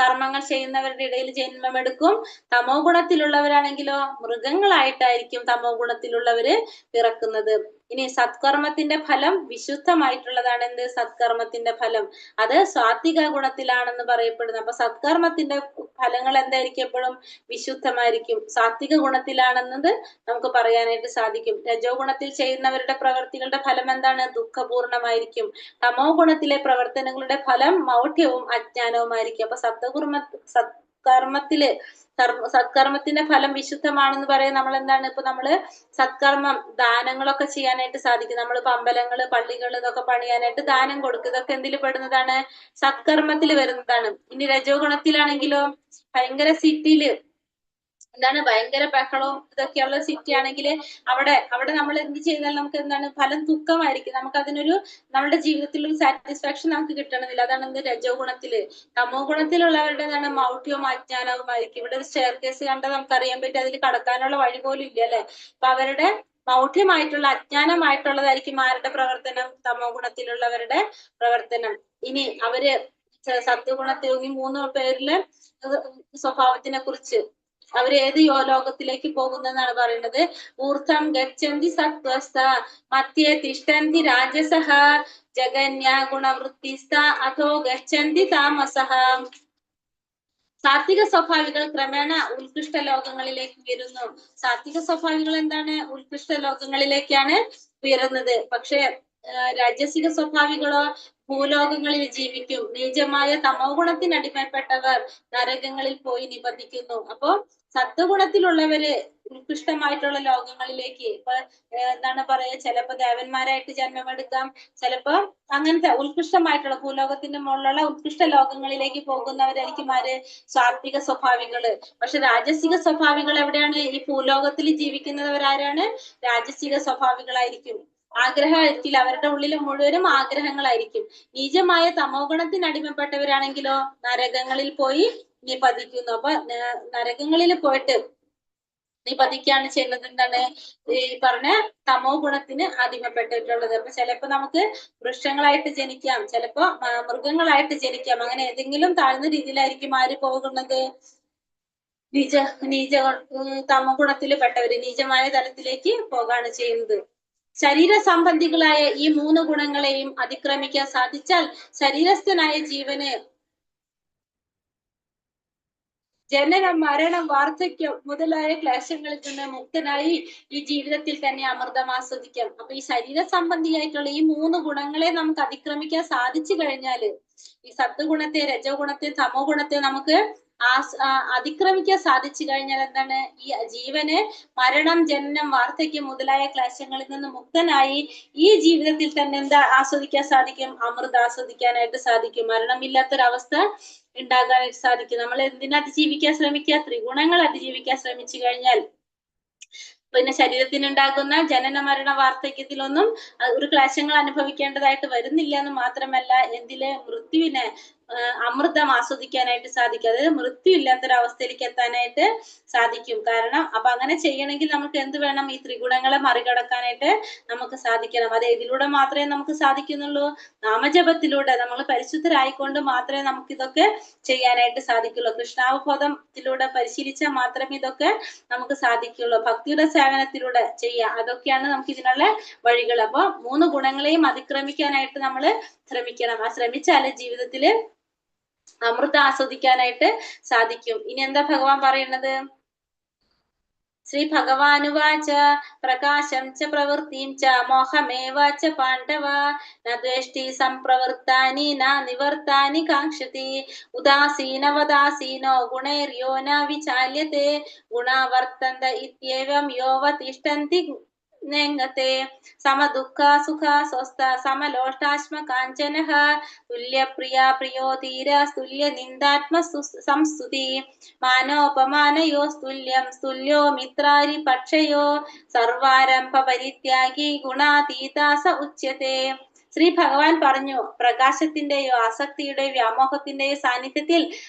കർമ്മങ്ങൾ ചെയ്യുന്നവരുടെ ഇടയിൽ ജന്മമെടുക്കും. തമോ ഗുണത്തിലുള്ളവരാണെങ്കിലോ മൃഗങ്ങളായിട്ടായിരിക്കും തമോ ഗുണത്തിലുള്ളവര് പിറക്കുന്നത്. ഇനി സത്കർമ്മത്തിന്റെ ഫലം വിശുദ്ധമായിട്ടുള്ളതാണ്. എന്ത്? സത്കർമ്മത്തിന്റെ ഫലം അത് സാത്വിക ഗുണത്തിലാണെന്ന് പറയപ്പെടുന്നു. അപ്പൊ സത്കർമ്മത്തിന്റെ ഫലങ്ങൾ എന്തായിരിക്കും? എപ്പോഴും വിശുദ്ധമായിരിക്കും. സാത്വിക ഗുണത്തിലാണെന്നത് നമുക്ക് പറയാനായിട്ട് സാധിക്കും. രജോ ഗുണത്തിൽ ചെയ്യുന്നവരുടെ പ്രവർത്തികളുടെ ഫലം എന്താണ്? ദുഃഖപൂർണമായിരിക്കും. തമോ ഗുണത്തിലെ പ്രവർത്തനങ്ങളുടെ ഫലം മൗഢ്യവും അജ്ഞാനവുമായിരിക്കും. അപ്പൊ സത്കർമ്മത്തിന്റെ ഫലം വിശുദ്ധമാണെന്ന് പറയാൻ നമ്മൾ എന്താണ്? ഇപ്പൊ നമ്മള് സത്കർമ്മം, ദാനങ്ങളൊക്കെ ചെയ്യാനായിട്ട് സാധിക്കും. നമ്മളിപ്പോ അമ്പലങ്ങള്, പള്ളികൾ ഇതൊക്കെ പണിയാനായിട്ട് ദാനം കൊടുക്കും. ഇതൊക്കെ എന്തിൽ പെടുന്നതാണ്? സത്കർമ്മത്തിൽ വരുന്നതാണ്. ഇനി രജോ ഗുണത്തിലാണെങ്കിലോ ഭയങ്കര സിറ്റിയില് എന്താണ്, ഭയങ്കര ബഹളവും ഇതൊക്കെയുള്ള സിറ്റി ആണെങ്കിൽ അവിടെ നമ്മൾ എന്ത് ചെയ്താൽ നമുക്ക് എന്താണ്? ഫലം ദുഃഖമായിരിക്കും. നമുക്ക് അതിനൊരു നമ്മുടെ ജീവിതത്തിൽ ഒരു സാറ്റിസ്ഫാക്ഷൻ നമുക്ക് കിട്ടണമെന്നില്ല. അതാണ് എന്ത്? രജോ ഗുണത്തില്. തമോ ഗുണത്തിലുള്ളവരുടെ എന്താണ്? മൗഢ്യവും അജ്ഞാനവുമായിരിക്കും. ഇവിടെ ഒരു സ്റ്റെയർ കേസ് കണ്ടാൽ നമുക്ക് അറിയാൻ പറ്റും അതിൽ കടക്കാനുള്ള വഴി പോലും ഇല്ല, അല്ലെ? അപ്പൊ അവരുടെ മൗഢ്യമായിട്ടുള്ള അജ്ഞാനമായിട്ടുള്ളതായിരിക്കും ആരുടെ പ്രവർത്തനം? തമോ ഗുണത്തിലുള്ളവരുടെ പ്രവർത്തനം. ഇനി അവര് സത്വഗുണത്തിൽ ഈ 3 പേരില് സ്വഭാവത്തിനെ കുറിച്ച് അവർ ഏത് ലോകത്തിലേക്ക് പോകുന്നെന്നാണ് പറയുന്നത്. ഊർധം ഗച്ഛന്തി സത്വസ്ഥ മധ്യേ തിഷ്ഠന്തി രാജസഃ ജഗന്യ ഗുണവൃത്തിസ്ഥ അധോ ഗച്ഛന്തി താമസഃ. സാത്വിക സ്വഭാവികൾ ക്രമേണ ഉത്കൃഷ്ട ലോകങ്ങളിലേക്ക് ഉയരുന്നു. സാത്വിക സ്വഭാവികൾ എന്താണ്? ഉത്കൃഷ്ട ലോകങ്ങളിലേക്കാണ് ഉയരുന്നത്. പക്ഷെ രാജസിക സ്വഭാവികളോ ഭൂലോകങ്ങളിൽ ജീവിക്കും. നീചമായ തമോ ഗുണത്തിന് അടിമപ്പെട്ടവർ നരകങ്ങളിൽ പോയി നിബന്ധിക്കുന്നു. അപ്പോ സത്വഗുണത്തിലുള്ളവര് ഉത്കൃഷ്ടമായിട്ടുള്ള ലോകങ്ങളിലേക്ക്, ഇപ്പൊ എന്താണ് പറയാ, ചിലപ്പോ ദേവന്മാരായിട്ട് ജന്മമെടുക്കാം, ചിലപ്പോ അങ്ങനത്തെ ഉത്കൃഷ്ടമായിട്ടുള്ള ഭൂലോകത്തിന്റെ മുകളിലുള്ള ഉത്കൃഷ്ട ലോകങ്ങളിലേക്ക് പോകുന്നവരായിരിക്കും ആര്? സാത്വിക സ്വഭാവികള്. പക്ഷെ രാജസിക സ്വഭാവികൾ എവിടെയാണ്? ഈ ഭൂലോകത്തിൽ ജീവിക്കുന്നവരാരാണ്? രാജസിക സ്വഭാവികളായിരിക്കും. ആഗ്രഹമായിരിക്കില്ല, അവരുടെ ഉള്ളിൽ മുഴുവനും ആഗ്രഹങ്ങളായിരിക്കും. നീചമായ തമോ ഗുണത്തിന് അടിമപ്പെട്ടവരാണെങ്കിലോ നരകങ്ങളിൽ പോയി നിപതിക്കുന്നു. അപ്പൊ നരകങ്ങളിൽ പോയിട്ട് നിപതിക്കാണ് ചെയ്യുന്നത്. എന്താണ്? ഈ പറഞ്ഞ തമോ ഗുണത്തിന് അടിമപ്പെട്ടിട്ടുള്ളത്. അപ്പൊ ചിലപ്പോ നമുക്ക് വൃക്ഷങ്ങളായിട്ട് ജനിക്കാം, ചിലപ്പോ മൃഗങ്ങളായിട്ട് ജനിക്കാം. അങ്ങനെ ഏതെങ്കിലും താഴ്ന്ന രീതിയിലായിരിക്കും ആര് പോകുന്നത്? നീച തമോ ഗുണത്തിൽ പെട്ടവര് നീചമായ തലത്തിലേക്ക് പോകാണ് ചെയ്യുന്നത്. ശരീര സംബന്ധികളായ ഈ 3 ഗുണങ്ങളെയും അതിക്രമിക്കാൻ സാധിച്ചാൽ ശരീരസ്ഥനായ ജീവന് ജനനം, മരണം, വാർദ്ധക്യം മുതലായ ക്ലേശങ്ങളിൽ നിന്ന് മുക്തനായി ഈ ജീവിതത്തിൽ തന്നെ അമൃതം ആസ്വദിക്കാം. അപ്പൊ ഈ ശരീര സംബന്ധിയായിട്ടുള്ള ഈ 3 ഗുണങ്ങളെ നമുക്ക് അതിക്രമിക്കാൻ സാധിച്ചു കഴിഞ്ഞാല്, ഈ സത്വഗുണത്തെ, രജോ ഗുണത്തെ, തമോ ഗുണത്തെ നമുക്ക് അതിക്രമിക്കാൻ സാധിച്ചു കഴിഞ്ഞാൽ എന്താണ്? ഈ ജീവന് മരണം, ജനനം, വാർദ്ധക്യം മുതലായ ക്ലേശങ്ങളിൽ നിന്ന് മുക്തനായി ഈ ജീവിതത്തിൽ തന്നെ എന്താ ആസ്വദിക്കാൻ സാധിക്കും? അമൃത ആസ്വദിക്കാനായിട്ട് സാധിക്കും. മരണമില്ലാത്തൊരവസ്ഥ ഉണ്ടാകാനായിട്ട് സാധിക്കും. നമ്മൾ എന്തിനാ അതിജീവിക്കാൻ ശ്രമിക്കുക? ത്രിഗുണങ്ങൾ അതിജീവിക്കാൻ ശ്രമിച്ചു കഴിഞ്ഞാൽ പിന്നെ ശരീരത്തിനുണ്ടാകുന്ന ജനന മരണ വാർദ്ധക്യത്തിലൊന്നും ഒരു ക്ലേശങ്ങൾ അനുഭവിക്കേണ്ടതായിട്ട് വരുന്നില്ല എന്ന് മാത്രമല്ല, എന്തില്? മൃത്യുവിനെ, അമൃതം ആസ്വദിക്കാനായിട്ട് സാധിക്കും. അതായത് മൃത്യു ഇല്ലാത്തൊരവസ്ഥയിലേക്ക് എത്താനായിട്ട് സാധിക്കും. കാരണം അപ്പൊ അങ്ങനെ ചെയ്യണമെങ്കിൽ നമുക്ക് എന്ത് വേണം? ഈ ത്രിഗുണങ്ങളെ മറികടക്കാനായിട്ട് നമുക്ക് സാധിക്കണം. അത് ഇതിലൂടെ മാത്രമേ നമുക്ക് സാധിക്കുന്നുള്ളൂ. നാമജപത്തിലൂടെ നമ്മൾ പരിശുദ്ധരായിക്കൊണ്ട് മാത്രമേ നമുക്ക് ഇതൊക്കെ ചെയ്യാനായിട്ട് സാധിക്കുള്ളൂ. കൃഷ്ണാവബോധത്തിലൂടെ പരിശീലിച്ചാൽ മാത്രമേ ഇതൊക്കെ നമുക്ക് സാധിക്കുള്ളൂ. ഭക്തിയുടെ സേവനത്തിലൂടെ ചെയ്യാം. അതൊക്കെയാണ് നമുക്ക് ഇതിനുള്ള വഴികൾ. അപ്പൊ 3 ഗുണങ്ങളെയും അതിക്രമിക്കാനായിട്ട് നമ്മൾ ശ്രമിക്കണം. ആ ശ്രമിച്ചാല് ജീവിതത്തില് അമൃത ആസ്വദിക്കാനായിട്ട് സാധിക്കും. ഇനി എന്താ ഭഗവാൻ പറയുന്നത്? ശ്രീ ഭഗവാനുവാച പ്രകാശം ച പ്രവൃത്തിം ച മോഹമേവ ച പാണ്ഡവ ന ദ്വേഷ്ടി സംപ്രവൃത്താനി ന നിവർത്താനി കാംക്ഷതി ഉദാസീനവദാസീനോ ഗുണൈര്യോ ന വിചാല്യത്തെ ഗുണാ വർത്തന്ത ഇത്യേവം യോവ തിഷ്ഠന്തി നേങ്ങത്തെ സമദുഃഖ സുഖ സ്വസ്ഥ സമലോഷ്ടാശ്മ കാഞ്ചനഃ തുല്യപ്രിയ പ്രിയോ ധീര തുല്യ നിന്ദാത്മ സംസ്തുതി മാനോപമാനയോ തുല്യം തുല്യോ മിത്രാരി പക്ഷയോ സർവാരംഭ പരിത്യാഗി ഗുണാതീതാസ ഉച്യത്തെ. ശ്രീ ഭഗവാൻ പറഞ്ഞു, പ്രകാശത്തിന്റെയോ ആസക്തിയുടെയോ വ്യാമോഹത്തിന്റെയോ സാന്നിധ്യത്തിൽ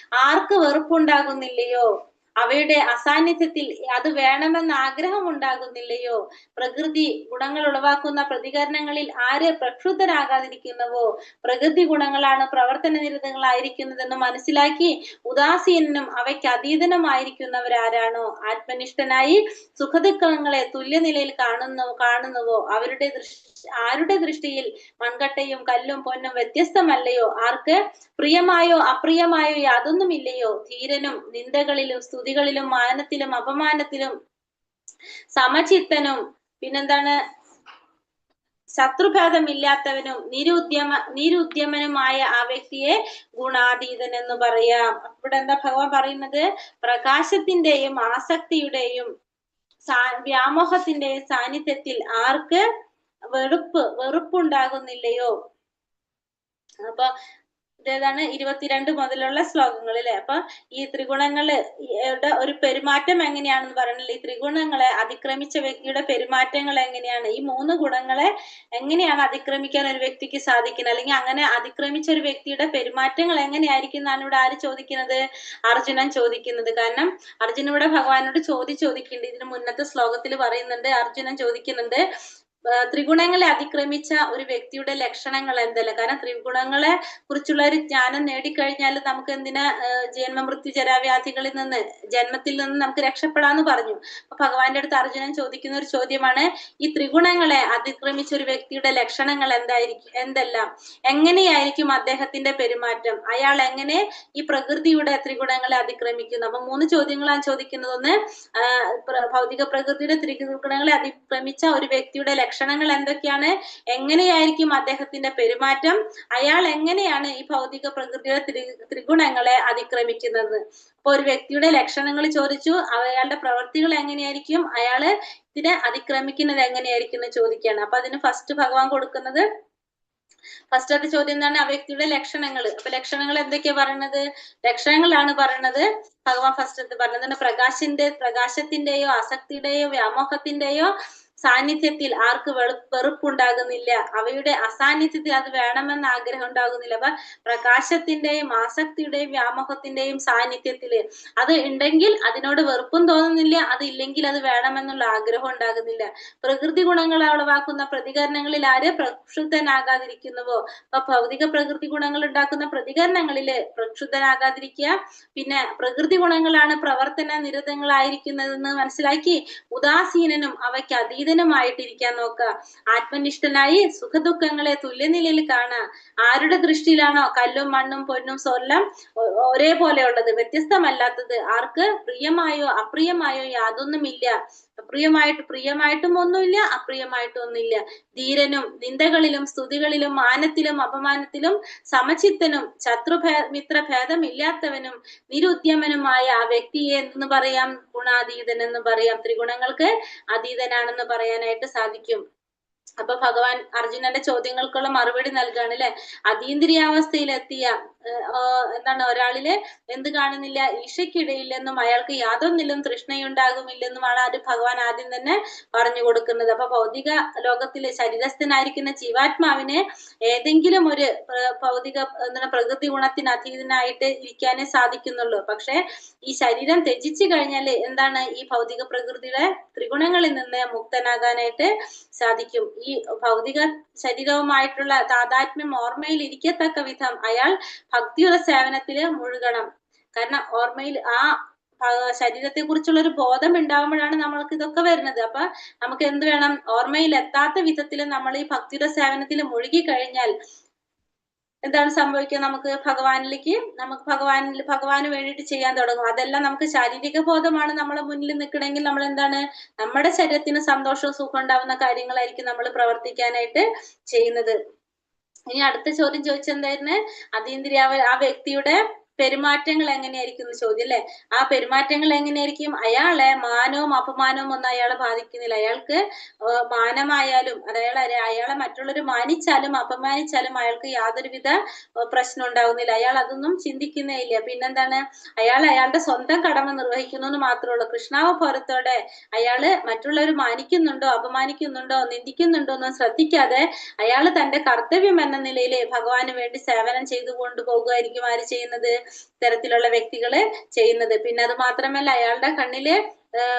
ആർക്ക് വെറുപ്പുണ്ടാകുന്നില്ലയോ? അവയുടെ അസാന്നിധ്യത്തിൽ അത് വേണമെന്ന് ആഗ്രഹം ഉണ്ടാകുന്നില്ലയോ? പ്രകൃതി ഗുണങ്ങൾ ഉളവാക്കുന്ന പ്രതികരണങ്ങളിൽ ആര് പ്രക്ഷുബ്ധരാകാതിരിക്കുന്നുവോ? പ്രകൃതി ഗുണങ്ങളാണ് പ്രവർത്തന നിരതങ്ങളായിരിക്കുന്നതെന്ന് മനസ്സിലാക്കി ഉദാസീനനും അവയ്ക്ക് അതീതനുമായിരിക്കുന്നവരാരാണോ ആത്മനിഷ്ഠനായി സുഖദുഃഖങ്ങളെ തുല്യനിലയിൽ കാണുന്നുവോ ആരുടെ ദൃഷ്ടിയിൽ മൺകട്ടയും കല്ലും പൊന്നും വ്യത്യസ്തമല്ലയോ? ആർക്ക് പ്രിയമായോ അപ്രിയമായോ യാതൊന്നുമില്ലയോ? ധീരനും നിന്ദകളിലും സ്തുതികളിലും മാനത്തിലും അപമാനത്തിലും സമചിത്തനും പിന്നെന്താണ് ശത്രുഭേദമില്ലാത്തവനും നിരുദ്യമനുമായ ആ വ്യക്തിയെ ഗുണാതീതൻ എന്ന് പറയാം. ഇവിടെ എന്താ ഭഗവാൻ പറയുന്നത്? പ്രകാശത്തിന്റെയും ആസക്തിയുടെയും വ്യാമോഹത്തിന്റെയും സാന്നിധ്യത്തിൽ ആർക്ക് വെറുപ്പുണ്ടാകുന്നില്ലയോ? അപ്പൊ ഇതേതാണ് 22 മുതലുള്ള ശ്ലോകങ്ങൾ അല്ലെ. അപ്പൊ ഈ ത്രിഗുണങ്ങളുടെ ഒരു പെരുമാറ്റം എങ്ങനെയാണെന്ന് പറയണില്ല. ഈ ത്രിഗുണങ്ങളെ അതിക്രമിച്ച വ്യക്തിയുടെ പെരുമാറ്റങ്ങൾ എങ്ങനെയാണ്? ഈ 3 ഗുണങ്ങളെ എങ്ങനെയാണ് അതിക്രമിക്കാൻ ഒരു വ്യക്തിക്ക് സാധിക്കുന്നത്? അല്ലെങ്കിൽ അങ്ങനെ അതിക്രമിച്ച ഒരു വ്യക്തിയുടെ പെരുമാറ്റങ്ങൾ എങ്ങനെയായിരിക്കും എന്നാണ് ഇവിടെ ആര് ചോദിക്കുന്നത്? അർജുനൻ ചോദിക്കുന്നത്. കാരണം അർജുനൻ ഇവിടെ ഭഗവാനോട് ചോദിക്കുന്നുണ്ട്. ഇതിന് മുന്നത്തെ ശ്ലോകത്തിൽ പറയുന്നുണ്ട്, അർജുനൻ ചോദിക്കുന്നുണ്ട്, ത്രിഗുണങ്ങളെ അതിക്രമിച്ച ഒരു വ്യക്തിയുടെ ലക്ഷണങ്ങൾ എന്തെല്ലാം? കാരണം ത്രിഗുണങ്ങളെ കുറിച്ചുള്ള ഒരു ജ്ഞാനം നേടിക്കഴിഞ്ഞാൽ നമുക്ക് എന്തിനാ ജന്മമൃത്യു ജരാവ്യാധികളിൽ നിന്ന്, ജന്മത്തിൽ നിന്ന് നമുക്ക് രക്ഷപ്പെടാന്ന് പറഞ്ഞു. അപ്പൊ ഭഗവാന്റെ അടുത്ത് അർജുനൻ ചോദിക്കുന്ന ഒരു ചോദ്യമാണ്, ഈ ത്രിഗുണങ്ങളെ അതിക്രമിച്ച ഒരു വ്യക്തിയുടെ ലക്ഷണങ്ങൾ എന്തെല്ലാം, എങ്ങനെയായിരിക്കും അദ്ദേഹത്തിന്റെ പെരുമാറ്റം, അയാൾ എങ്ങനെ ഈ പ്രകൃതിയുടെ ത്രിഗുണങ്ങളെ അതിക്രമിക്കുന്നു? അപ്പൊ 3 ചോദ്യങ്ങളാണ് ചോദിക്കുന്നത്. ഒന്ന്, ഭൗതിക പ്രകൃതിയുടെ ത്രിഗുണങ്ങളെ അതിക്രമിച്ച ഒരു വ്യക്തിയുടെ ലക്ഷണങ്ങൾ എന്തൊക്കെയാണ്, എങ്ങനെയായിരിക്കും അദ്ദേഹത്തിന്റെ പെരുമാറ്റം, അയാൾ എങ്ങനെയാണ് ഈ ഭൗതിക പ്രകൃതിയുടെ ത്രിഗുണങ്ങളെ അതിക്രമിക്കുന്നത്. അപ്പൊ ഒരു വ്യക്തിയുടെ ലക്ഷണങ്ങൾ ചോദിച്ചു, അയാളുടെ പ്രവൃത്തികൾ എങ്ങനെയായിരിക്കും, അയാള് ഇതിനെ അതിക്രമിക്കുന്നത് എങ്ങനെയായിരിക്കും എന്ന് ചോദിക്കുകയാണ്. അപ്പൊ അതിന് ഫസ്റ്റ് ഭഗവാൻ കൊടുക്കുന്നത്, ഫസ്റ്റത്തെ ചോദ്യം എന്താണ്, ആ വ്യക്തിയുടെ ലക്ഷണങ്ങൾ. അപ്പൊ ലക്ഷണങ്ങൾ എന്തൊക്കെയാ പറയുന്നത്? ലക്ഷണങ്ങളാണ് പറയുന്നത് ഭഗവാൻ ഫസ്റ്റ് പറഞ്ഞത്, പ്രകാശത്തിന്റെയോ ആസക്തിയുടെയോ വ്യാമോഹത്തിന്റെയോ സാന്നിധ്യത്തിൽ ആർക്ക് വെറുപ്പുണ്ടാകുന്നില്ല, അവയുടെ അസാന്നിധ്യത്തിൽ അത് വേണമെന്ന് ആഗ്രഹം ഉണ്ടാകുന്നില്ല. അപ്പൊ പ്രകാശത്തിന്റെയും ആസക്തിയുടെയും വ്യാമോഹത്തിന്റെയും സാന്നിധ്യത്തില് അത് ഉണ്ടെങ്കിൽ അതിനോട് വെറുപ്പും തോന്നുന്നില്ല, അത് ഇല്ലെങ്കിൽ അത് വേണമെന്നുള്ള ആഗ്രഹം ഉണ്ടാകുന്നില്ല. പ്രകൃതി ഗുണങ്ങൾ ഉളവാക്കുന്ന പ്രതികരണങ്ങളിൽ ആര് പ്രക്ഷുബ്ധനാകാതിരിക്കുന്നുവോ, അപ്പൊ ഭൗതിക പ്രകൃതി ഗുണങ്ങൾ ഉണ്ടാക്കുന്ന പ്രതികരണങ്ങളില് പ്രക്ഷുബ്ധനാകാതിരിക്കുക. പിന്നെ പ്രകൃതി ഗുണങ്ങളാണ് പ്രവർത്തന നിരതങ്ങളായിരിക്കുന്നതെന്ന് മനസ്സിലാക്കി ഉദാസീനനും അവയ്ക്ക് അതീതനുമായിട്ടിരിക്കാൻ നോക്കുക. ആത്മനിഷ്ഠനായി സുഖദുഃഖങ്ങളെ തുല്യനിലയിൽ കാണുക. ആരുടെ ദൃഷ്ടിയിലാണോ കല്ലും മണ്ണും പൊന്നും സ്വർണം ഒരേപോലെയുള്ളത്, വ്യത്യസ്തമല്ലാത്തത്, ആർക്ക് പ്രിയമായോ അപ്രിയമായോ യാതൊന്നുമില്ല, പ്രിയമായിട്ടും ഒന്നുമില്ല, അപ്രിയമായിട്ടും ഒന്നുമില്ല. ധീരനും നിന്ദകളിലും സ്തുതികളിലും മാനത്തിലും അപമാനത്തിലും സമചിത്തനും മിത്ര ഭേദമില്ലാത്തവനും നിരുദ്യമനുമായ ആ വ്യക്തിയെ എന്ന് പറയാം ഗുണാതീതൻ എന്ന് പറയാം. ത്രിഗുണങ്ങൾക്ക് അതീതനാണെന്ന് പറയാനായിട്ട് സാധിക്കും. അപ്പൊ ഭഗവാൻ അർജുനന്റെ ചോദ്യങ്ങൾക്കുള്ള മറുപടി നൽകാണ് അല്ലെ. അതീന്ദ്രിയാവസ്ഥയിലെത്തിയ എന്താണ് ഒരാളില് എന്ത് കാണുന്നില്ല, ഈശയ്ക്കിടയില്ലെന്നും അയാൾക്ക് യാതൊന്നിലും തൃഷ്ണയുണ്ടാകുമില്ലെന്നുമാണ് അത് ഭഗവാൻ ആദ്യം തന്നെ പറഞ്ഞു കൊടുക്കുന്നത്. അപ്പൊ ഭൗതിക ലോകത്തില് ശരീരസ്ഥനായിരിക്കുന്ന ജീവാത്മാവിന് ഏതെങ്കിലും ഒരു ഭൗതിക പ്രകൃതി ഗുണത്തിന് അതീതനായിട്ട് ഇരിക്കാനേ സാധിക്കുന്നുള്ളൂ. പക്ഷെ ഈ ശരീരം ത്യജിച്ചു കഴിഞ്ഞാല് എന്താണ്, ഈ ഭൗതിക പ്രകൃതിയുടെ ത്രിഗുണങ്ങളിൽ നിന്ന് മുക്തനാകാനായിട്ട് സാധിക്കും. ഈ ഭൗതിക ശരീരവുമായിട്ടുള്ള താതാത്മ്യം ഓർമ്മയിൽ ഇരിക്കത്തക്ക വിധം അയാൾ ഭക്തിയുടെ സേവനത്തില് മുഴുകണം. കാരണം ഓർമ്മയിൽ ആ ശരീരത്തെ കുറിച്ചുള്ള ഒരു ബോധം ഉണ്ടാകുമ്പോഴാണ് നമ്മൾക്ക് ഇതൊക്കെ വരുന്നത്. അപ്പൊ നമുക്ക് എന്ത് വേണം, ഓർമ്മയിൽ എത്താത്ത വിധത്തിൽ നമ്മൾ ഈ ഭക്തിയുടെ സേവനത്തിൽ മുഴുകി കഴിഞ്ഞാൽ എന്താണ് സംഭവിക്കുക, നമുക്ക് ഭഗവാന് വേണ്ടിയിട്ട് ചെയ്യാൻ തുടങ്ങും. അതെല്ലാം നമുക്ക് ശാരീരിക ബോധമാണ് നമ്മളെ മുന്നിൽ നിൽക്കണമെങ്കിൽ നമ്മൾ എന്താണ്, നമ്മുടെ ശരീരത്തിന് സന്തോഷവും സുഖം ഉണ്ടാവുന്ന കാര്യങ്ങളായിരിക്കും നമ്മൾ പ്രവർത്തിക്കാനായിട്ട് ചെയ്യുന്നത്. ഇനി അടുത്ത ചോദ്യം ചോദിച്ചെന്തായിരുന്നു, ആ വ്യക്തിയുടെ പെരുമാറ്റങ്ങൾ എങ്ങനെയായിരിക്കും എന്ന് ചോദ്യം അല്ലെ. ആ പെരുമാറ്റങ്ങൾ എങ്ങനെയായിരിക്കും, അയാളെ മാനവും അപമാനവും ഒന്നും അയാളെ ബാധിക്കുന്നില്ല. അയാൾക്ക് മാനമായാലും അയാളെ മറ്റുള്ളവർ മാനിച്ചാലും അപമാനിച്ചാലും അയാൾക്ക് യാതൊരുവിധ പ്രശ്നം ഉണ്ടാവുന്നില്ല. അയാൾ അതൊന്നും ചിന്തിക്കുന്നേ ഇല്ല. പിന്നെന്താണ്, അയാളുടെ സ്വന്തം കടമ നിർവഹിക്കുന്നു എന്ന് മാത്രമേ ഉള്ളൂ. കൃഷ്ണാവബോധത്തോടെ അയാള് മറ്റുള്ളവർ മാനിക്കുന്നുണ്ടോ അപമാനിക്കുന്നുണ്ടോ നിന്ദിക്കുന്നുണ്ടോ എന്ന് ശ്രദ്ധിക്കാതെ അയാൾ തന്റെ കർത്തവ്യം എന്ന നിലയിൽ ഭഗവാന് വേണ്ടി സേവനം ചെയ്തു കൊണ്ടുപോകുമായിരിക്കും ആര് ചെയ്യുന്നത്, ഇത്തരത്തിലുള്ള വ്യക്തികള് ചെയ്യുന്നത്. പിന്നെ അത് മാത്രമല്ല, അയാളുടെ കണ്ണില്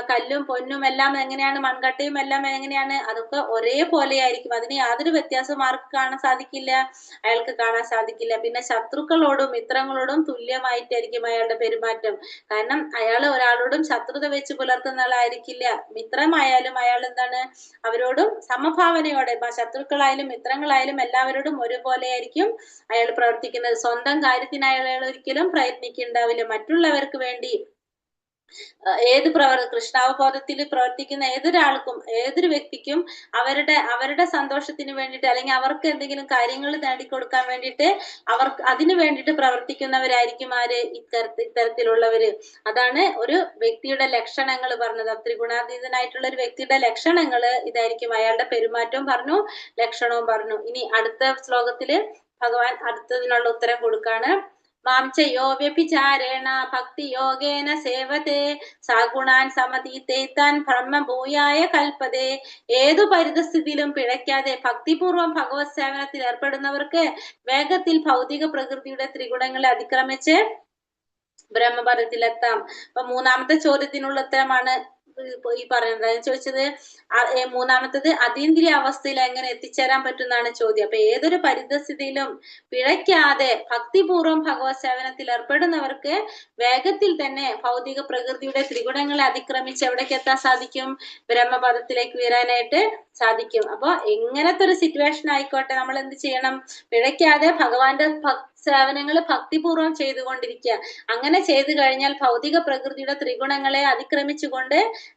കല്ലും പൊന്നും എല്ലാം എങ്ങനെയാണ്, മൺകട്ടയും എല്ലാം എങ്ങനെയാണ്, അതൊക്കെ ഒരേപോലെ ആയിരിക്കും. അതിന് യാതൊരു വ്യത്യാസവും ആർക്ക് കാണാൻ സാധിക്കില്ല, അയാൾക്ക് കാണാൻ സാധിക്കില്ല. പിന്നെ ശത്രുക്കളോടും മിത്രങ്ങളോടും തുല്യമായിട്ടായിരിക്കും അയാളുടെ പെരുമാറ്റം. കാരണം അയാൾ ഒരാളോടും ശത്രുത വെച്ച് പുലർത്തുന്ന ആളായിരിക്കില്ല. മിത്രമായാലും അയാൾ എന്താണ്, അവരോടും സമഭാവനയോടെ, ശത്രുക്കളായാലും മിത്രങ്ങളായാലും എല്ലാവരോടും ഒരുപോലെ ആയിരിക്കും അയാൾ പ്രവർത്തിക്കുന്നത്. സ്വന്തം കാര്യത്തിന് അയാൾ ഒരിക്കലും പ്രയത്നിക്കുന്നുണ്ടാവില്ല. മറ്റുള്ളവർക്ക് വേണ്ടി കൃഷ്ണാവബോധത്തിൽ പ്രവർത്തിക്കുന്ന ഏതൊരാൾക്കും ഏതൊരു വ്യക്തിക്കും അവരുടെ സന്തോഷത്തിന് വേണ്ടിയിട്ട് അല്ലെങ്കിൽ അവർക്ക് എന്തെങ്കിലും കാര്യങ്ങൾ നേടിക്കൊടുക്കാൻ വേണ്ടിയിട്ട് അതിനു വേണ്ടിയിട്ട് പ്രവർത്തിക്കുന്നവരായിരിക്കും ആര്, ഇത്തരത്തിലുള്ളവര്. അതാണ് ഒരു വ്യക്തിയുടെ ലക്ഷണങ്ങൾ പറഞ്ഞത്. ത്രിഗുണാതീതനായിട്ടുള്ള ഒരു വ്യക്തിയുടെ ലക്ഷണങ്ങള് ഇതായിരിക്കും. അയാളുടെ പെരുമാറ്റവും പറഞ്ഞു, ലക്ഷണവും പറഞ്ഞു. ഇനി അടുത്ത ശ്ലോകത്തില് ഭഗവാൻ അടുത്തതിനുള്ള ഉത്തരം കൊടുക്കാണ്. മാംചയോ വ്യഭിചാരേണ ഭക്തി യോഗേന സേവതേ സാഗുണാൻ സമതീതേതാൻ ബ്രഹ്മഭൂയായ കൽപ്പതേ. ഏതു പരിതസ്ഥിതിയിലും പിഴയ്ക്കാതെ ഭക്തിപൂർവം ഭഗവത് സേവനത്തിൽ ഏർപ്പെടുന്നവർക്ക് വേഗത്തിൽ ഭൗതിക പ്രകൃതിയുടെ ത്രിഗുണങ്ങളെ അതിക്രമിച്ച് ബ്രഹ്മപദത്തിലെത്താം. അപ്പൊ മൂന്നാമത്തെ ചോദ്യത്തിനുള്ള ഉത്തരമാണ് ഈ പറയുന്നത് ചോദിച്ചത്. മൂന്നാമത്തത് അതീന്ദ്രിയ അവസ്ഥയിൽ എങ്ങനെ എത്തിച്ചേരാൻ പറ്റുന്നതാണ് ചോദ്യം. അപ്പൊ ഏതൊരു പരിതസ്ഥിതിയിലും പിഴയ്ക്കാതെ ഭക്തിപൂർവ്വം ഭഗവത് സേവനത്തിൽ ഏർപ്പെടുന്നവർക്ക് വേഗത്തിൽ തന്നെ ഭൗതിക പ്രകൃതിയുടെ ത്രിഗുണങ്ങളെ അതിക്രമിച്ച് എവിടേക്ക് എത്താൻ സാധിക്കും? ബ്രഹ്മപദത്തിലേക്ക് ഉയരാനായിട്ട് സാധിക്കും. അപ്പൊ എങ്ങനത്തെ ഒരു സിറ്റുവേഷൻ ആയിക്കോട്ടെ, നമ്മൾ എന്ത് ചെയ്യണം? പിഴയ്ക്കാതെ ഭഗവാന്റെ സേവനങ്ങൾ ഭക്തിപൂർവ്വം ചെയ്തുകൊണ്ടിരിക്കുക. അങ്ങനെ ചെയ്തു കഴിഞ്ഞാൽ ഭൗതിക പ്രകൃതിയുടെ ത്രിഗുണങ്ങളെ അതിക്രമിച്ചുകൊണ്ട്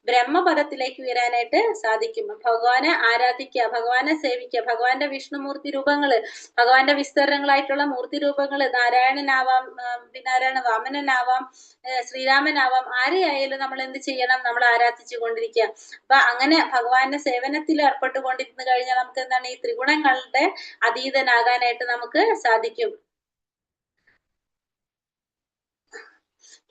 ബ്രഹ്മപദത്തിലേക്ക് ഉയരാനായിട്ട് സാധിക്കും. ഭഗവാനെ ആരാധിക്കുക, ഭഗവാനെ സേവിക്കുക, ഭഗവാന്റെ വിഷ്ണുമൂർത്തി രൂപങ്ങള്, ഭഗവാന്റെ വിസ്തരങ്ങളായിട്ടുള്ള മൂർത്തി രൂപങ്ങള്, നാരായണനാവാം, വാമനനാവാം, ശ്രീരാമനാവാം, ആരെയായാലും നമ്മൾ എന്ത് ചെയ്യണം? നമ്മൾ ആരാധിച്ചു കൊണ്ടിരിക്കുക. അപ്പൊ അങ്ങനെ ഭഗവാന്റെ സേവനത്തിൽ ഏർപ്പെട്ടുകൊണ്ടിരുന്നു കഴിഞ്ഞാൽ നമുക്ക് എന്താണ്? ഈ ത്രിഗുണങ്ങളുടെ അതീതനാകാനായിട്ട് നമുക്ക് സാധിക്കും.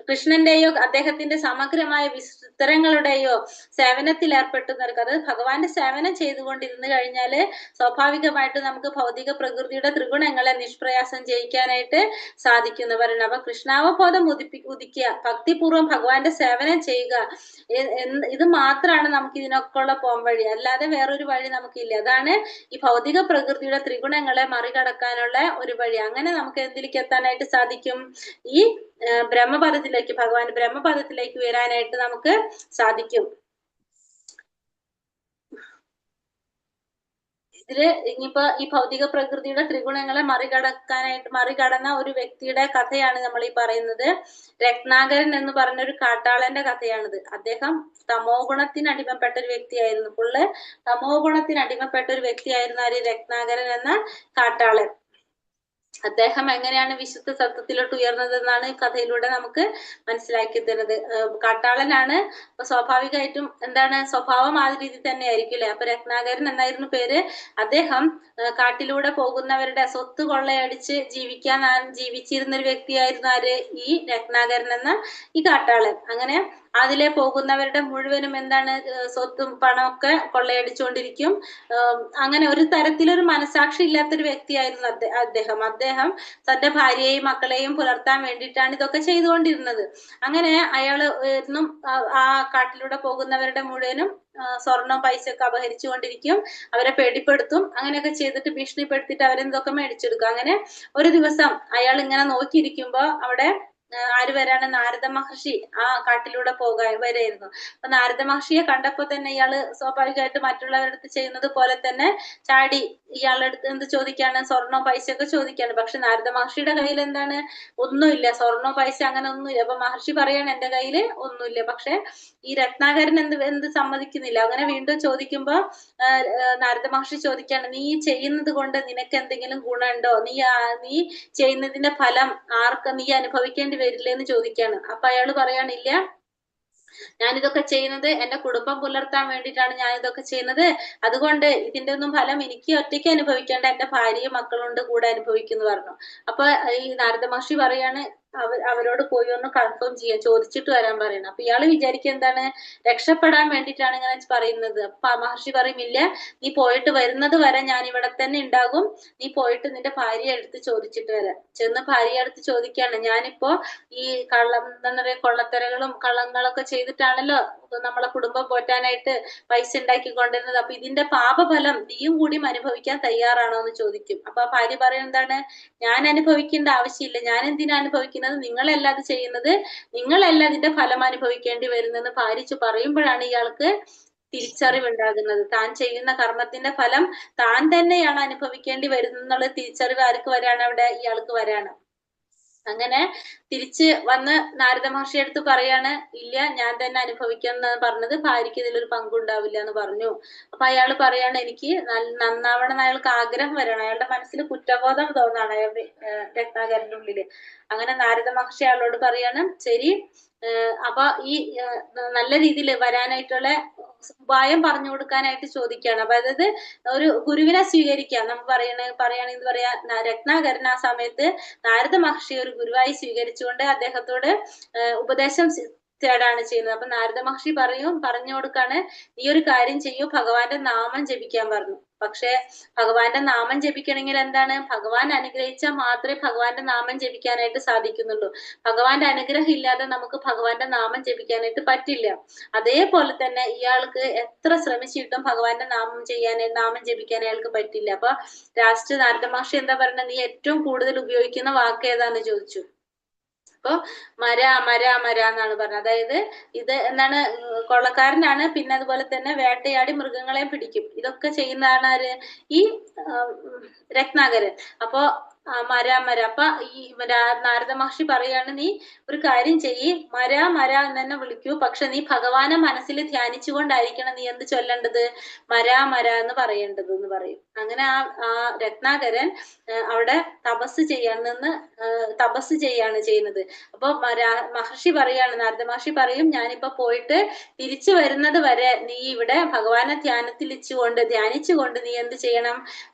കൃഷ്ണന്റെയോ അദ്ദേഹത്തിന്റെ സമഗ്രമായ വിസ്തരങ്ങളുടെയോ സേവനത്തിൽ ഏർപ്പെടുന്നവർക്ക്, അത് ഭഗവാന്റെ സേവനം ചെയ്തുകൊണ്ടിരുന്നു കഴിഞ്ഞാല് സ്വാഭാവികമായിട്ട് നമുക്ക് ഭൗതിക പ്രകൃതിയുടെ ത്രിഗുണങ്ങളെ നിഷ്പ്രയാസം ജയിക്കാനായിട്ട് സാധിക്കുന്നു പറയുന്നത്. അപ്പൊ കൃഷ്ണാവബോധം ഉദിക്കുക, ഭക്തിപൂർവ്വം ഭഗവാന്റെ സേവനം ചെയ്യുക, ഇത് മാത്രമാണ് നമുക്ക് ഇതിനൊക്കെ ഉള്ള പോംവഴി. അല്ലാതെ വേറൊരു വഴി നമുക്കില്ല. അതാണ് ഈ ഭൗതിക പ്രകൃതിയുടെ ത്രിഗുണങ്ങളെ മറികടക്കാനുള്ള ഒരു വഴി. അങ്ങനെ നമുക്ക് എന്തിലേക്ക് എത്താനായിട്ട് സാധിക്കും? ഈ ബ്രഹ്മപദത്തിലേക്ക്, ഭഗവാന്റെ ബ്രഹ്മപദത്തിലേക്ക് ഉയരാനായിട്ട് നമുക്ക് സാധിക്കും. ഇതില് ഇനിയിപ്പോ ഈ ഭൗതിക പ്രകൃതിയുടെ ത്രിഗുണങ്ങളെ മറികടന്ന ഒരു വ്യക്തിയുടെ കഥയാണ് നമ്മൾ ഈ പറയുന്നത്. രത്നാകരൻ എന്ന് പറഞ്ഞൊരു കാട്ടാളന്റെ കഥയാണിത്. അദ്ദേഹം തമോ ഗുണത്തിന് അടിമപ്പെട്ട ഒരു വ്യക്തിയായിരുന്നു. ഫുള്ള് തമോ ഗുണത്തിന് അടിമപ്പെട്ട ഒരു വ്യക്തിയായിരുന്നു ആര്? രത്നാകരൻ എന്ന കാട്ടാളൻ. അദ്ദേഹം എങ്ങനെയാണ് വിശുദ്ധ സത്യത്തിലോട്ട് ഉയർന്നതെന്നാണ് ഈ കഥയിലൂടെ നമുക്ക് മനസ്സിലാക്കി തരുന്നത്. കാട്ടാളനാണ്. അപ്പൊ സ്വാഭാവികമായിട്ടും എന്താണ്? സ്വഭാവം ആ രീതി തന്നെ ആയിരിക്കും അല്ലെ? അപ്പൊ രത്നാകരൻ എന്നായിരുന്നു പേര്. അദ്ദേഹം കാട്ടിലൂടെ പോകുന്നവരുടെ സ്വത്ത് കൊള്ളയടിച്ച് ജീവിച്ചിരുന്ന ഒരു വ്യക്തിയായിരുന്നു ആര്? ഈ രത്നാകരൻ എന്ന ഈ കാട്ടാളൻ. അങ്ങനെ അതിലെ പോകുന്നവരുടെ മുഴുവനും എന്താണ്? സ്വത്തും പണമൊക്കെ കൊള്ളയടിച്ചുകൊണ്ടിരിക്കും. അങ്ങനെ ഒരു തരത്തിലൊരു മനസാക്ഷി ഇല്ലാത്തൊരു വ്യക്തിയായിരുന്നു അദ്ദേഹം തന്റെ ഭാര്യയെയും മക്കളെയും പുലർത്താൻ വേണ്ടിയിട്ടാണ് ഇതൊക്കെ ചെയ്തുകൊണ്ടിരുന്നത്. അങ്ങനെ അയാള് എന്നും ആ കാട്ടിലൂടെ പോകുന്നവരുടെ മുഴുവനും സ്വർണം പൈസയൊക്കെ അപഹരിച്ചുകൊണ്ടിരിക്കും, അവരെ പേടിപ്പെടുത്തും. അങ്ങനെയൊക്കെ ചെയ്തിട്ട് ഭീഷണിപ്പെടുത്തിയിട്ട് അവരെന്തൊക്കെ മേടിച്ചെടുക്കും. അങ്ങനെ ഒരു ദിവസം അയാൾ ഇങ്ങനെ നോക്കിയിരിക്കുമ്പോ അവിടെ ആര് വരാണ്? നാരദ മഹർഷി ആ കാട്ടിലൂടെ വരായിരുന്നു. അപ്പൊ നാരദ മഹർഷിയെ കണ്ടപ്പോ തന്നെ ഇയാള് സ്വാഭാവികമായിട്ട് മറ്റുള്ളവരുടെ അടുത്ത് ചെയ്യുന്നത് പോലെ തന്നെ ചാടി ഇയാളുടെ അടുത്ത് എന്ത് ചോദിക്കാണ്? സ്വർണവും പൈസയൊക്കെ ചോദിക്കാണ്. പക്ഷെ നാരദ മഹർഷിയുടെ കയ്യിൽ എന്താണ്? ഒന്നുമില്ല. സ്വർണോ പൈസ അങ്ങനെ ഒന്നുമില്ല. അപ്പൊ മഹർഷി പറയാണ് എന്റെ കയ്യിൽ ഒന്നുമില്ല. പക്ഷെ ഈ രത്നാകരൻ എന്ത് സമ്മതിക്കുന്നില്ല. അങ്ങനെ വീണ്ടും ചോദിക്കുമ്പോ നാരദ മഹർഷി ചോദിക്കാണ്, നീ ചെയ്യുന്നത് കൊണ്ട് നിനക്ക് എന്തെങ്കിലും ഗുണമുണ്ടോ? നീ ചെയ്യുന്നതിന്റെ ഫലം നീ അനുഭവിക്കേണ്ടി വരില്ലേ എന്ന് ചോദിക്കാണ്. അപ്പൊ അയാള് പറയാനില്ല, ഞാനിതൊക്കെ ചെയ്യുന്നത് എന്റെ കുടുംബം പുലർത്താൻ വേണ്ടിയിട്ടാണ് ഞാൻ ഇതൊക്കെ ചെയ്യുന്നത്. അതുകൊണ്ട് ഇതിന്റെ ഒന്നും ഫലം എനിക്ക് ഒറ്റയ്ക്ക് അനുഭവിക്കേണ്ട, എന്റെ ഭാര്യയും മക്കളുണ്ട് കൂടെ അനുഭവിക്കുന്നു പറഞ്ഞു. അപ്പൊ ഈ നാരദ മഹർഷി പറയാണ് അവരോട് പോയി ഒന്ന് കൺഫേം ചെയ്യാൻ, ചോദിച്ചിട്ട് വരാൻ പറയണം. അപ്പൊ ഇയാള് വിചാരിക്കുക എന്താണ്? രക്ഷപ്പെടാൻ വേണ്ടിയിട്ടാണ് ഇങ്ങനെ പറയുന്നത്. അപ്പൊ മഹർഷി പറയുമില്ല, നീ പോയിട്ട് വരുന്നത് വരെ ഞാൻ ഇവിടെ തന്നെ ഉണ്ടാകും. നീ പോയിട്ട് നിന്റെ ഭാര്യയെ അടുത്ത് ചോദിച്ചിട്ട് വരാം. ചെന്ന് ഭാര്യയെ അടുത്ത് ചോദിക്കാണ്, ഞാനിപ്പോ ഈ എന്താ പറയാ കൊള്ളത്തരകളും കള്ളങ്ങളൊക്കെ ചെയ്തിട്ടാണല്ലോ നമ്മളെ കുടുംബം പോറ്റാനായിട്ട് പൈസ ഉണ്ടാക്കി കൊണ്ടിരുന്നത്. അപ്പൊ ഇതിന്റെ പാപഫലം നീയും കൂടി അനുഭവിക്കാൻ തയ്യാറാണോ എന്ന് ചോദിക്കും. അപ്പൊ ആ ഭാര്യ പറയുന്നതാണ്, ഞാൻ അനുഭവിക്കേണ്ട ആവശ്യമില്ല, ഞാൻ എന്തിനാ അനുഭവിക്കുന്നത്? നിങ്ങളല്ല അത് ചെയ്യുന്നത്, നിങ്ങളല്ല ഇതിന്റെ ഫലം അനുഭവിക്കേണ്ടി വരുന്നെന്ന് ഭാര്യ പറയുമ്പോഴാണ് ഇയാൾക്ക് തിരിച്ചറിവുണ്ടാകുന്നത്. താൻ ചെയ്യുന്ന കർമ്മത്തിന്റെ ഫലം താൻ തന്നെയാണ് അനുഭവിക്കേണ്ടി വരുന്നുള്ള തിരിച്ചറിവ് ആർക്ക് വരാണ്? അവിടെ ഇയാൾക്ക് വരാണ്. അങ്ങനെ തിരിച്ച് വന്ന് നാരദ മഹർഷി അടുത്ത് പറയാണ്, ഇല്ല ഞാൻ തന്നെ അനുഭവിക്കാന്ന് പറഞ്ഞത്, ഭാര്യയ്ക്ക് ഇതിലൊരു പങ്കുണ്ടാവില്ല എന്ന് പറഞ്ഞു. അപ്പൊ അയാൾ പറയാണ്, എനിക്ക് നന്നാവണം എന്ന് അയാൾക്ക് ആഗ്രഹം വരണം. അയാളുടെ മനസ്സിൽ കുറ്റബോധം തോന്നാണ് രത്നാകരന്റെ ഉള്ളില്. അങ്ങനെ നാരദ മഹർഷി അയാളോട് പറയാണ്, ശരി അപ്പൊ ഈ നല്ല രീതിയിൽ വരാനായിട്ടുള്ള ഉപായം പറഞ്ഞു കൊടുക്കാനായിട്ട് ചോദിക്കുകയാണ്. അപ്പൊ അതായത് ഒരു ഗുരുവിനെ സ്വീകരിക്കാം നമുക്ക് പറയുകയാണെങ്കിൽ പറയാ, രത്നാകരൻ ആ സമയത്ത് നാരദ മഹർഷി ഒരു ഗുരുവായി സ്വീകരിച്ചുകൊണ്ട് അദ്ദേഹത്തോട് ഉപദേശം തേടാണ് ചെയ്യുന്നത്. അപ്പൊ നാരദ മഹർഷി പറഞ്ഞു കൊടുക്കാണ്, നീ ഒരു കാര്യം ചെയ്യൂ, ഭഗവാന്റെ നാമം ജപിക്കാൻ പറഞ്ഞു. പക്ഷെ ഭഗവാന്റെ നാമം ജപിക്കണമെങ്കിൽ എന്താണ്? ഭഗവാൻ അനുഗ്രഹിച്ചാൽ മാത്രമേ ഭഗവാന്റെ നാമം ജപിക്കാനായിട്ട് സാധിക്കുന്നുള്ളൂ. ഭഗവാന്റെ അനുഗ്രഹം ഇല്ലാതെ നമുക്ക് ഭഗവാന്റെ നാമം ജപിക്കാനായിട്ട് പറ്റില്ല. അതേപോലെ തന്നെ ഇയാൾക്ക് എത്ര ശ്രമിച്ചിട്ടും ഭഗവാന്റെ നാമം ജപിക്കാൻ അയാൾക്ക് പറ്റില്ല. അപ്പൊ ലാസ്റ്റ് നാരദ മഹർഷി എന്താ പറയുന്നത്? നീ ഏറ്റവും കൂടുതൽ ഉപയോഗിക്കുന്ന വാക്ക് ഏതാന്ന് ചോദിച്ചു. അപ്പൊ മര മര മര എന്നാണ് പറഞ്ഞത്. അതായത് ഇത് എന്താണ്? കൊള്ളക്കാരനാണ്. പിന്നെ അതുപോലെ തന്നെ വേട്ടയാടി മൃഗങ്ങളെ പിടിക്കും. ഇതൊക്കെ ചെയ്യുന്നതാണ് ആര്? ഈ രത്നാകരൻ. അപ്പൊ മര മര. അപ്പൊ ഈ നാരദ മഹർഷി പറയാണ്, നീ ഒരു കാര്യം ചെയ്യ്, മര മര എന്ന് തന്നെ വിളിക്കൂ. പക്ഷെ നീ ഭഗവാനെ മനസ്സിൽ ധ്യാനിച്ചുകൊണ്ടായിരിക്കണം നീ എന്ത് ചൊല്ലേണ്ടത്? മര മര എന്ന് പറയേണ്ടത് എന്ന് പറയും. അങ്ങനെ ആ രത്നാകരൻ അവിടെ തപസ് ചെയ്യാണ് ചെയ്യുന്നത്. അപ്പൊ മഹർഷി പറയാണ്, നാരദ മഹർഷി പറയും, ഞാനിപ്പോ പോയിട്ട് തിരിച്ചു വരുന്നത് വരെ നീ ഇവിടെ ഭഗവാനെ ധ്യാനിച്ചുകൊണ്ട് നീ എന്ത് ചെയ്യണം?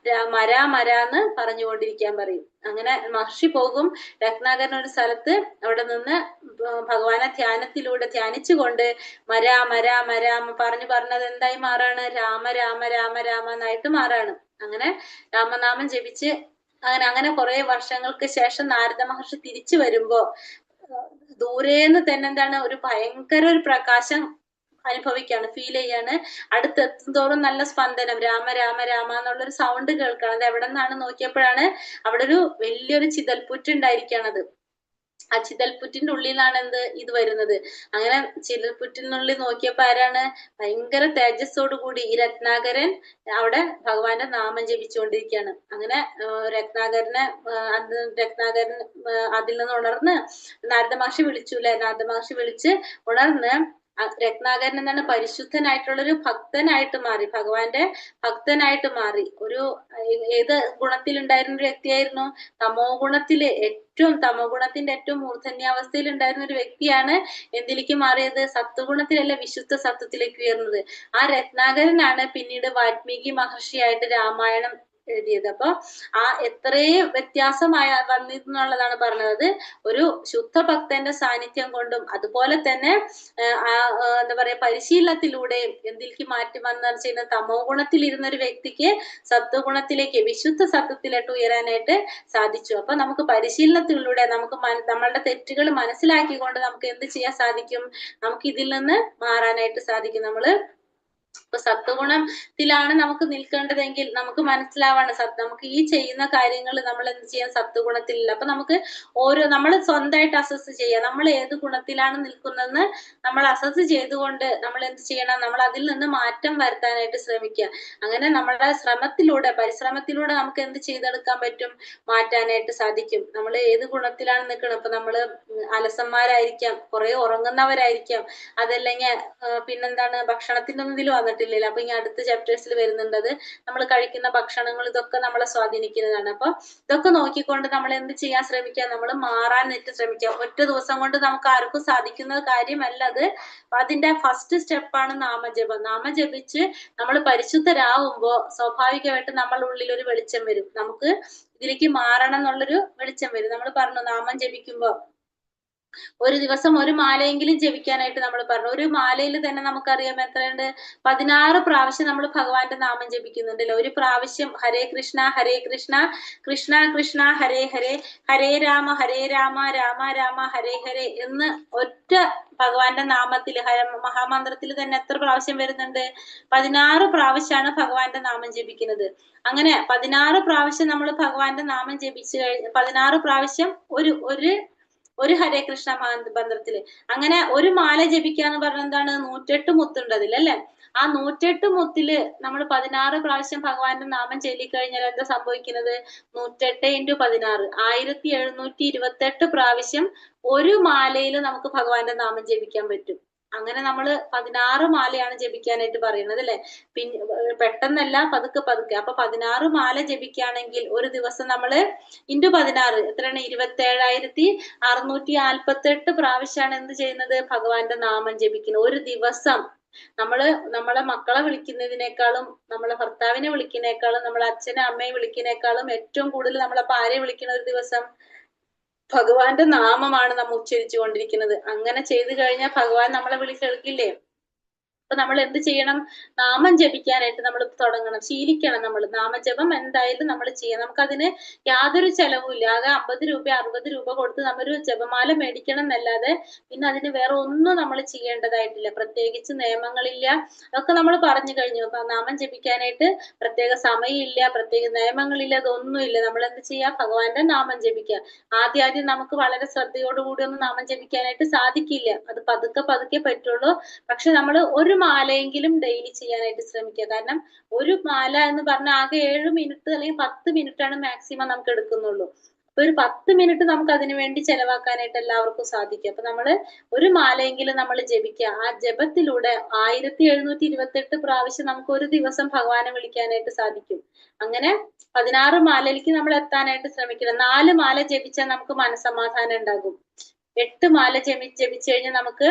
മര മര എന്ന് പറഞ്ഞുകൊണ്ടിരിക്കാൻ പറയും. അങ്ങനെ മഹർഷി പോകും. രത്നാകരൻ ഒരു സ്ഥലത്ത് അവിടെ നിന്ന് ഭഗവാനെ ധ്യാനിച്ചുകൊണ്ട് മര മര മര പറഞ്ഞത് എന്തായി മാറാണ്? രാമ രാമ രാമ രാമ എന്നായിട്ട് മാറാണ്. അങ്ങനെ രാമനാമം ജപിച്ച് അങ്ങനെ കുറെ വർഷങ്ങൾക്ക് ശേഷം നാരദ മഹർഷി തിരിച്ചു വരുമ്പോ ദൂരേന്ന് തന്നെ എന്താണ്? ഒരു ഭയങ്കര ഒരു പ്രകാശം അനുഭവിക്കാണ്, ഫീൽ ചെയ്യാണ്. അടുത്തെത്തും തോറും നല്ല സ്പന്ദനം, രാമ രാമ രാമ എന്നുള്ളൊരു സൗണ്ട് കേൾക്കണം. അത് എവിടെ നിന്നാണ് നോക്കിയപ്പോഴാണ് അവിടെ ഒരു വലിയൊരു ചിതൽപുറ്റ് ഉണ്ടായിരിക്കണത്. ആ ചിതൽപുറ്റിന്റെ ഉള്ളിലാണ് ഇത് വരുന്നത്. അങ്ങനെ ചിതൽപുറ്റിനുള്ളിൽ നോക്കിയപ്പോ ആരാണ്? ഭയങ്കര തേജസ്സോടു കൂടി ഈ രത്നാകരൻ അവിടെ ഭഗവാന്റെ നാമം ജപിച്ചുകൊണ്ടിരിക്കുകയാണ്. അങ്ങനെ രത്നാകരൻ അതിൽ നിന്ന് ഉണർന്ന് നാരദ മഹർഷി വിളിച്ച് ഉണർന്ന് രത്നാകരൻ എന്താണ്? പരിശുദ്ധനായിട്ടുള്ളൊരു ഭക്തനായിട്ട് മാറി, ഭഗവാന്റെ ഭക്തനായിട്ട് മാറി. ഏത് ഗുണത്തിലുണ്ടായിരുന്ന ഒരു വ്യക്തിയായിരുന്നു? തമോ ഗുണത്തിന്റെ ഏറ്റവും മൂർധന്യാവസ്ഥയിൽ ഉണ്ടായിരുന്ന ഒരു വ്യക്തിയാണ് എന്തിലേക്ക് മാറിയത്? സത്വഗുണത്തിലല്ല, വിശുദ്ധ സത്വത്തിലേക്ക് ഉയർന്നത്. ആ രത്നാകരനാണ് പിന്നീട് വാൽമീകി മഹർഷിയായിട്ട് രാമായണം എഴുതിയത്. അപ്പൊ എത്രയും വ്യത്യാസമായ വന്നിരുന്നുള്ളതാണ് പറഞ്ഞത്. ഒരു ശുദ്ധ ഭക്തന്റെ സാന്നിധ്യം കൊണ്ടും അതുപോലെ തന്നെ എന്താ പറയാ പരിശീലനത്തിലൂടെയും എന്തിലേക്ക് മാറ്റി ചെയ്യുന്ന തമോ ഗുണത്തിലിരുന്ന ഒരു വ്യക്തിക്ക് സത്വഗുണത്തിലേക്ക്, വിശുദ്ധ സത്വത്തിലോട്ട് ഉയരാനായിട്ട് സാധിച്ചു. അപ്പൊ നമുക്ക് പരിശീലനത്തിലൂടെ നമുക്ക് നമ്മളുടെ തെറ്റുകൾ മനസ്സിലാക്കിക്കൊണ്ട് നമുക്ക് എന്ത് ചെയ്യാൻ സാധിക്കും? നമുക്ക് ഇതിൽ നിന്ന് മാറാനായിട്ട് സാധിക്കും. ഇപ്പൊ സത്വഗുണത്തിലാണ് നമുക്ക് നിൽക്കേണ്ടതെങ്കിൽ നമുക്ക് മനസ്സിലാവാണ് നമുക്ക് ഈ ചെയ്യുന്ന കാര്യങ്ങൾ നമ്മൾ എന്ത് ചെയ്യാൻ സത്വഗുണത്തിലില്ല. അപ്പൊ നമുക്ക് നമ്മൾ സ്വന്തമായിട്ട് അസസ് ചെയ്യാം, നമ്മൾ ഏത് ഗുണത്തിലാണ് നിൽക്കുന്നതെന്ന് നമ്മൾ അസസ് ചെയ്തുകൊണ്ട് നമ്മൾ എന്ത് ചെയ്യണം? നമ്മൾ അതിൽ നിന്ന് മാറ്റം വരുത്താനായിട്ട് ശ്രമിക്കുക. അങ്ങനെ നമ്മുടെ പരിശ്രമത്തിലൂടെ നമുക്ക് എന്ത് ചെയ്തെടുക്കാൻ പറ്റും? മാറ്റാനായിട്ട് സാധിക്കും. നമ്മൾ ഏത് ഗുണത്തിലാണ് നിൽക്കുന്നത്? ഇപ്പൊ നമ്മള് അലസന്മാരായിരിക്കാം, കുറെ ഉറങ്ങുന്നവരായിരിക്കാം, അതല്ലെങ്കിൽ പിന്നെന്താണ്? ഭക്ഷണത്തിന്റെ ഒന്നും ഇതിൽ വന്നിട്ടില്ലല്ലോ. അപ്പൊ ഇനി അടുത്ത ചാപ്റ്റേഴ്സിൽ വരുന്നുണ്ടത്. നമ്മൾ കഴിക്കുന്ന ഭക്ഷണങ്ങൾ ഇതൊക്കെ നമ്മളെ സ്വാധീനിക്കുന്നതാണ്. അപ്പൊ ഇതൊക്കെ നോക്കിക്കൊണ്ട് നമ്മൾ എന്ത് ചെയ്യാൻ ശ്രമിക്കുക? നമ്മൾ മാറാനായിട്ട് ശ്രമിക്കുക. ഒറ്റ ദിവസം കൊണ്ട് നമുക്ക് ആർക്കും സാധിക്കുന്ന കാര്യമല്ല അത്. അതിന്റെ ഫസ്റ്റ് സ്റ്റെപ്പാണ് നാമജപം. നാമം ജപിച്ച് നമ്മൾ പരിശുദ്ധരാകുമ്പോ സ്വാഭാവികമായിട്ട് നമ്മളുടെ ഉള്ളിൽ ഒരു വെളിച്ചം വരും. നമുക്ക് ഇതിലേക്ക് മാറണം എന്നുള്ളൊരു വെളിച്ചം വരും. നമ്മൾ പറഞ്ഞു, നാമം ജപിക്കുമ്പോ ഒരു ദിവസം ഒരു മാലയെങ്കിലും ജപിക്കാനായിട്ട് നമ്മൾ പറഞ്ഞു. ഒരു മാലയിൽ തന്നെ നമുക്കറിയാം എത്രയുണ്ട്? 16 പ്രാവശ്യം നമ്മൾ ഭഗവാന്റെ നാമം ജപിക്കുന്നുണ്ടല്ലോ. ഒരു പ്രാവശ്യം ഹരേ കൃഷ്ണ കൃഷ്ണ കൃഷ്ണ ഹരേ ഹരേ, ഹരേ രാമ രാമ രാമ ഹരേ ഹരേ എന്ന് ഒറ്റ ഭഗവാന്റെ നാമത്തിൽ മഹാമന്ത്രത്തിൽ തന്നെ എത്ര പ്രാവശ്യം വരുന്നുണ്ട്? 16 പ്രാവശ്യമാണ് ഭഗവാന്റെ നാമം ജപിക്കുന്നത്. അങ്ങനെ 16 പ്രാവശ്യം നമ്മൾ ഭഗവാന്റെ നാമം ജപിച്ചു 16 പ്രാവശ്യം ഒരു ഹരേ കൃഷ്ണ മന്ത്രത്തില്. അങ്ങനെ ഒരു മാല ജപിക്കുക എന്ന് പറഞ്ഞാൽ എന്താണ്? 108 മുത്തുണ്ട് അതിൽ, അല്ലെ? ആ 108 മുത്തില് നമ്മൾ 16 പ്രാവശ്യം ഭഗവാന്റെ നാമം ചൊല്ലിക്കഴിഞ്ഞാൽ എന്താ സംഭവിക്കുന്നത്? 108 × 16 1728 പ്രാവശ്യം ഒരു മാലയിൽ നമുക്ക് ഭഗവാന്റെ നാമം ജപിക്കാൻ പറ്റും. അങ്ങനെ നമ്മൾ 16 മാലയാണ് ജപിക്കാനായിട്ട് പറയുന്നത്, അല്ലെ? പിന്നെ പെട്ടെന്നല്ല, പതുക്കെ. അപ്പൊ 16 മാല ജപിക്കുകയാണെങ്കിൽ ഒരു ദിവസം നമ്മള് × 16 എത്രയാണ്? 27,648 പ്രാവശ്യമാണ് എന്ത് ചെയ്യുന്നത്? ഭഗവാന്റെ നാമം ജപിക്കുന്നത് ഒരു ദിവസം. നമ്മളെ മക്കളെ വിളിക്കുന്നതിനേക്കാളും, നമ്മളെ ഭർത്താവിനെ വിളിക്കുന്നേക്കാളും, നമ്മളെ അച്ഛനെ അമ്മയെ വിളിക്കുന്നേക്കാളും ഏറ്റവും കൂടുതൽ നമ്മളപ്പോ ആരെ വിളിക്കുന്ന ഒരു ദിവസം? ഭഗവാന്റെ നാമമാണ് നമ്മൾ ഉച്ചരിച്ചു കൊണ്ടിരിക്കുന്നത്. അങ്ങനെ ചെയ്തു കഴിഞ്ഞാൽ ഭഗവാൻ നമ്മളെ വിളി കേൾക്കില്ലേ? അപ്പൊ നമ്മൾ എന്ത് ചെയ്യണം? നാമം ജപിക്കാനായിട്ട് നമ്മൾ തുടങ്ങണം, ശീലിക്കണം. നമ്മൾ നാമജപം എന്തായാലും നമ്മൾ ചെയ്യണം. നമുക്കതിന് യാതൊരു ചെലവുമില്ല. ആകെ 50 രൂപ 60 രൂപ കൊടുത്ത് നമ്മളൊരു ജപമാല മേടിക്കണം എന്നല്ലാതെ പിന്നെ അതിന് വേറെ ഒന്നും നമ്മൾ ചെയ്യേണ്ടതായിട്ടില്ല. പ്രത്യേകിച്ച് നിയമങ്ങളില്ല. അതൊക്കെ നമ്മൾ പറഞ്ഞു കഴിഞ്ഞു. അപ്പൊ നാമം ജപിക്കാനായിട്ട് പ്രത്യേക സമയമില്ല, പ്രത്യേക നിയമങ്ങളില്ല, അതൊന്നുമില്ല. നമ്മൾ എന്ത് ചെയ്യാ? ഭഗവാന്റെ നാമം ജപിക്കുക. ആദ്യം നമുക്ക് വളരെ ശ്രദ്ധയോടുകൂടി ഒന്നും നാമം ജപിക്കാനായിട്ട് സാധിക്കില്ല. അത് പതുക്കെ പതുക്കെ പറ്റുള്ളൂ. പക്ഷെ നമ്മൾ ഒരു മാലയെങ്കിലും ഡെയിലി ചെയ്യാനായിട്ട് ശ്രമിക്കുക. കാരണം ഒരു മാല എന്ന് പറഞ്ഞാൽ ആകെ 7 മിനിറ്റ് അല്ലെങ്കിൽ 10 മിനിറ്റ് ആണ് മാക്സിമം നമുക്ക് എടുക്കുന്നുള്ളൂ. അപ്പൊ ഒരു 10 മിനിറ്റ് നമുക്ക് അതിനു വേണ്ടി ചെലവാക്കാനായിട്ട് എല്ലാവർക്കും സാധിക്കും. അപ്പൊ നമ്മള് ഒരു മാലയെങ്കിലും നമ്മൾ ജപിക്കുക. ആ ജപത്തിലൂടെ 1728 പ്രാവശ്യം നമുക്ക് ഒരു ദിവസം ഭഗവാനെ വിളിക്കാനായിട്ട് സാധിക്കും. അങ്ങനെ 16 മാലയിലേക്ക് നമ്മൾ എത്താനായിട്ട് ശ്രമിക്കണം. 4 മാല ജപിച്ചാൽ നമുക്ക് മനസ്സമാധാനം ഉണ്ടാകും. 8 മാല ജപിച്ചു കഴിഞ്ഞാൽ നമുക്ക്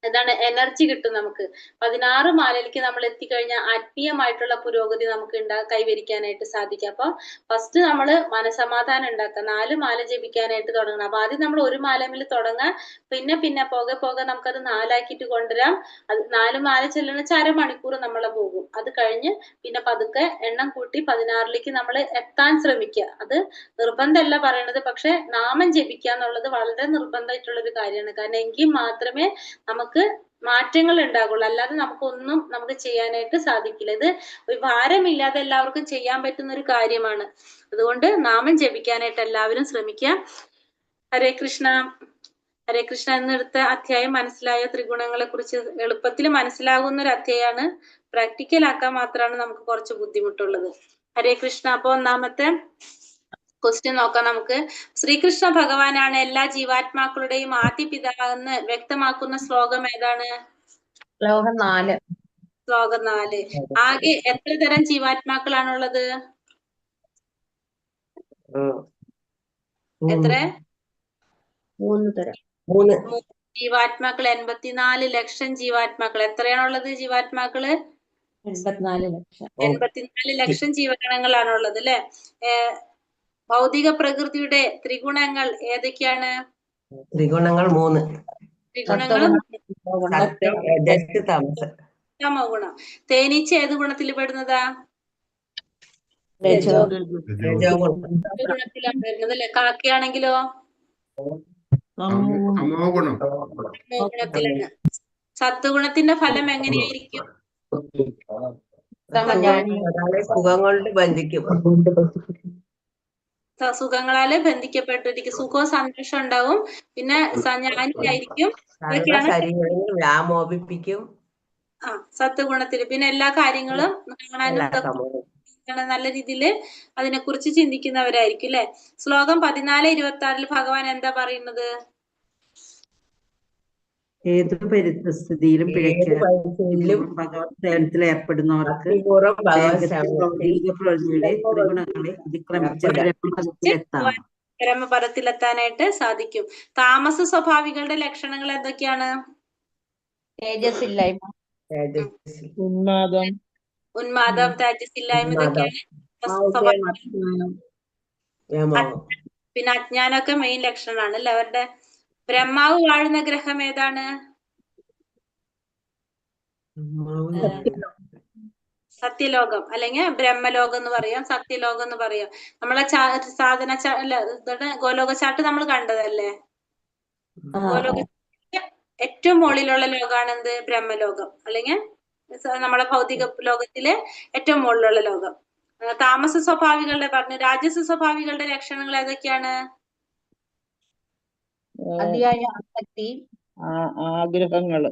എന്താണ് എനർജി കിട്ടും. നമുക്ക് 16 മാലയിലേക്ക് നമ്മൾ എത്തിക്കഴിഞ്ഞാൽ ആത്മീയമായിട്ടുള്ള പുരോഗതി നമുക്ക് കൈവരിക്കാനായിട്ട് സാധിക്കും. അപ്പൊ ഫസ്റ്റ് നമ്മൾ മനസമാധാനം ഉണ്ടാക്കുക. 4 മാല ജപിക്കാനായിട്ട് തുടങ്ങണം. അപ്പൊ ആദ്യം നമ്മൾ ഒരു മാലമിൽ തുടങ്ങാം. പിന്നെ പോകെ പോകെ നമുക്കത് 4 ആക്കിയിട്ട് കൊണ്ടുവരാം. അത് 4 മാല ചെല്ലണ 1/2 മണിക്കൂർ നമ്മളെ പോകും. അത് കഴിഞ്ഞ് പിന്നെ പതുക്കെ എണ്ണം കൂട്ടി 16ലേക്ക് നമ്മൾ എത്താൻ ശ്രമിക്കുക. അത് നിർബന്ധമല്ല പറയണത്, പക്ഷെ നാമം ജപിക്കുക എന്നുള്ളത് വളരെ നിർബന്ധമായിട്ടുള്ള ഒരു കാര്യമാണ്. കാരണം എങ്കിൽ മാത്രമേ നമുക്ക് മാറ്റങ്ങൾ ഉണ്ടാകുള്ളൂ. അല്ലാതെ നമുക്ക് ചെയ്യാനായിട്ട് സാധിക്കില്ല. ഇത് ഒരു ഭാരമില്ലാതെ എല്ലാവർക്കും ചെയ്യാൻ പറ്റുന്ന ഒരു കാര്യമാണ്. അതുകൊണ്ട് നാമം ജപിക്കാനായിട്ട് എല്ലാവരും ശ്രമിക്കുക. ഹരേ കൃഷ്ണ. ഹരേ കൃഷ്ണ എന്നെടുത്ത അധ്യായം മനസ്സിലായ? ത്രിഗുണങ്ങളെ കുറിച്ച് എളുപ്പത്തിൽ മനസ്സിലാകുന്ന ഒരു അധ്യായമാണ്. പ്രാക്ടിക്കൽ ആക്കാൻ മാത്രമാണ് നമുക്ക് കുറച്ച് ബുദ്ധിമുട്ടുള്ളത്. ഹരേ കൃഷ്ണ. അപ്പൊ ഒന്നാമത്തെ ക്വസ്റ്റ്യൻ നോക്കാം നമുക്ക്. ശ്രീകൃഷ്ണ ഭഗവാനാണ് എല്ലാ ജീവാത്മാക്കളുടെയും ആദ്യ പിതാവെന്ന് വ്യക്തമാക്കുന്ന ശ്ലോകം ഏതാണ്? ശ്ലോകം 4. ശ്ലോകം 4. ആകെ എത്ര തരം ജീവാത്മാക്കളാണുള്ളത്? എത്ര? 3 തരം. 3 ജീവാത്മാക്കൾ. 84 ലക്ഷം ജീവാത്മാക്കൾ. എത്രയാണുള്ളത് ജീവാത്മാക്കള്? 84 ലക്ഷം. 84 ലക്ഷം ജീവഗണങ്ങളാണുള്ളത് അല്ലെ? ഭൗതിക പ്രകൃതിയുടെ ത്രിഗുണങ്ങൾ ഏതൊക്കെയാണ്? ത്രിഗുണങ്ങൾ 3. ത്രിഗുണങ്ങളും തമസ്. തമോ ഗുണം. തേനീച്ച ഏത് ഗുണത്തിൽ പെടുന്നതാ? ഗുണത്തിലാണ് വരുന്നത് അല്ലെ? കാക്കയാണെങ്കിലോ? തമോ ഗുണത്തിലാണ്. സത്വഗുണത്തിന്റെ ഫലം എങ്ങനെയായിരിക്കും? സുഖം കൊണ്ട് ബന്ധിക്കും. സുഖങ്ങളാല് ബന്ധിക്കപ്പെട്ടിരിക്കും. സുഖവും സന്തോഷം ഉണ്ടാവും. പിന്നെ ജ്ഞാനിയായിരിക്കും. ശരീരം വ്യാമോപിപ്പിക്കും. സത്വഗുണത്തില് പിന്നെ എല്ലാ കാര്യങ്ങളും കാണാനും നല്ല രീതിയില് അതിനെക്കുറിച്ച് ചിന്തിക്കുന്നവരായിരിക്കും അല്ലെ? ശ്ലോകം 14-26 ഭഗവാൻ എന്താ പറയുന്നത്? ഏത് പരിസ്ഥിതിയിലും ഭഗവത്സേവനത്തിൽ ഏർപ്പെടുന്നവർക്ക് പ്രകൃതിയുടെ ത്രിഗുണങ്ങളെ അതിക്രമിച്ച് പരമപദത്തിലെത്താനായിട്ട് സാധിക്കും. താമസ സ്വഭാവികളുടെ ലക്ഷണങ്ങൾ എന്തൊക്കെയാണ്? തേജസ്സില്ലായ്മ, ഉന്മാദം, തേജസ്സില്ലായ്മ, ഇതൊക്കെയാണ്. പിന്നെ അജ്ഞാനമൊക്കെ മെയിൻ ലക്ഷണമാണ് അല്ലെ അവരുടെ. ബ്രഹ്മാവ് വാഴുന്ന ഗ്രഹം ഏതാണ്? സത്യലോകം അല്ലെങ്കിൽ ബ്രഹ്മലോകം എന്ന് പറയാം, സത്യലോകം എന്ന് പറയാം. നമ്മളെ സാധന ഗോലോക ചാട്ട് നമ്മൾ കണ്ടതല്ലേ? ഗോലോക ഏറ്റവും മുകളിലുള്ള ലോകമാണ് എന്ത്? ബ്രഹ്മലോകം. അല്ലെങ്കിൽ നമ്മളെ ഭൗതിക ലോകത്തിലെ ഏറ്റവും മുകളിലുള്ള ലോകം. താമസ സ്വഭാവികളുടെ പറഞ്ഞു. രാജസ സ്വഭാവികളുടെ ലക്ഷണങ്ങൾ ഏതൊക്കെയാണ്? അതിയായ ആസക്തി, ആഗ്രഹങ്ങള്,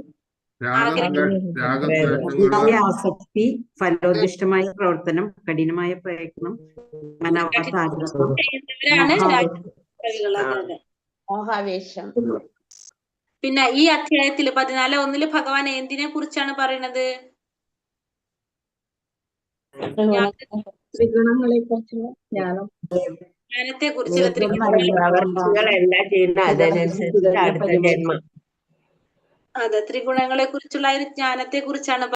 ആസക്തി, ഫലോദിഷ്ടമായ പ്രവർത്തനം, കഠിനമായ പ്രയത്നം, മോഹാവേശം. പിന്നെ ഈ അധ്യായത്തില് 14:1 ഭഗവാൻ എന്തിനെ കുറിച്ചാണ് പറയുന്നത്? ത്രിഗുണങ്ങളെ കുറിച്ചുള്ള ജ്ഞാനം. ജ്ഞാനത്തെ കുറിച്ച്. അതെ, ത്രിഗുണങ്ങളെ കുറിച്ചുള്ള ജ്ഞാനത്തെ കുറിച്ചാണ്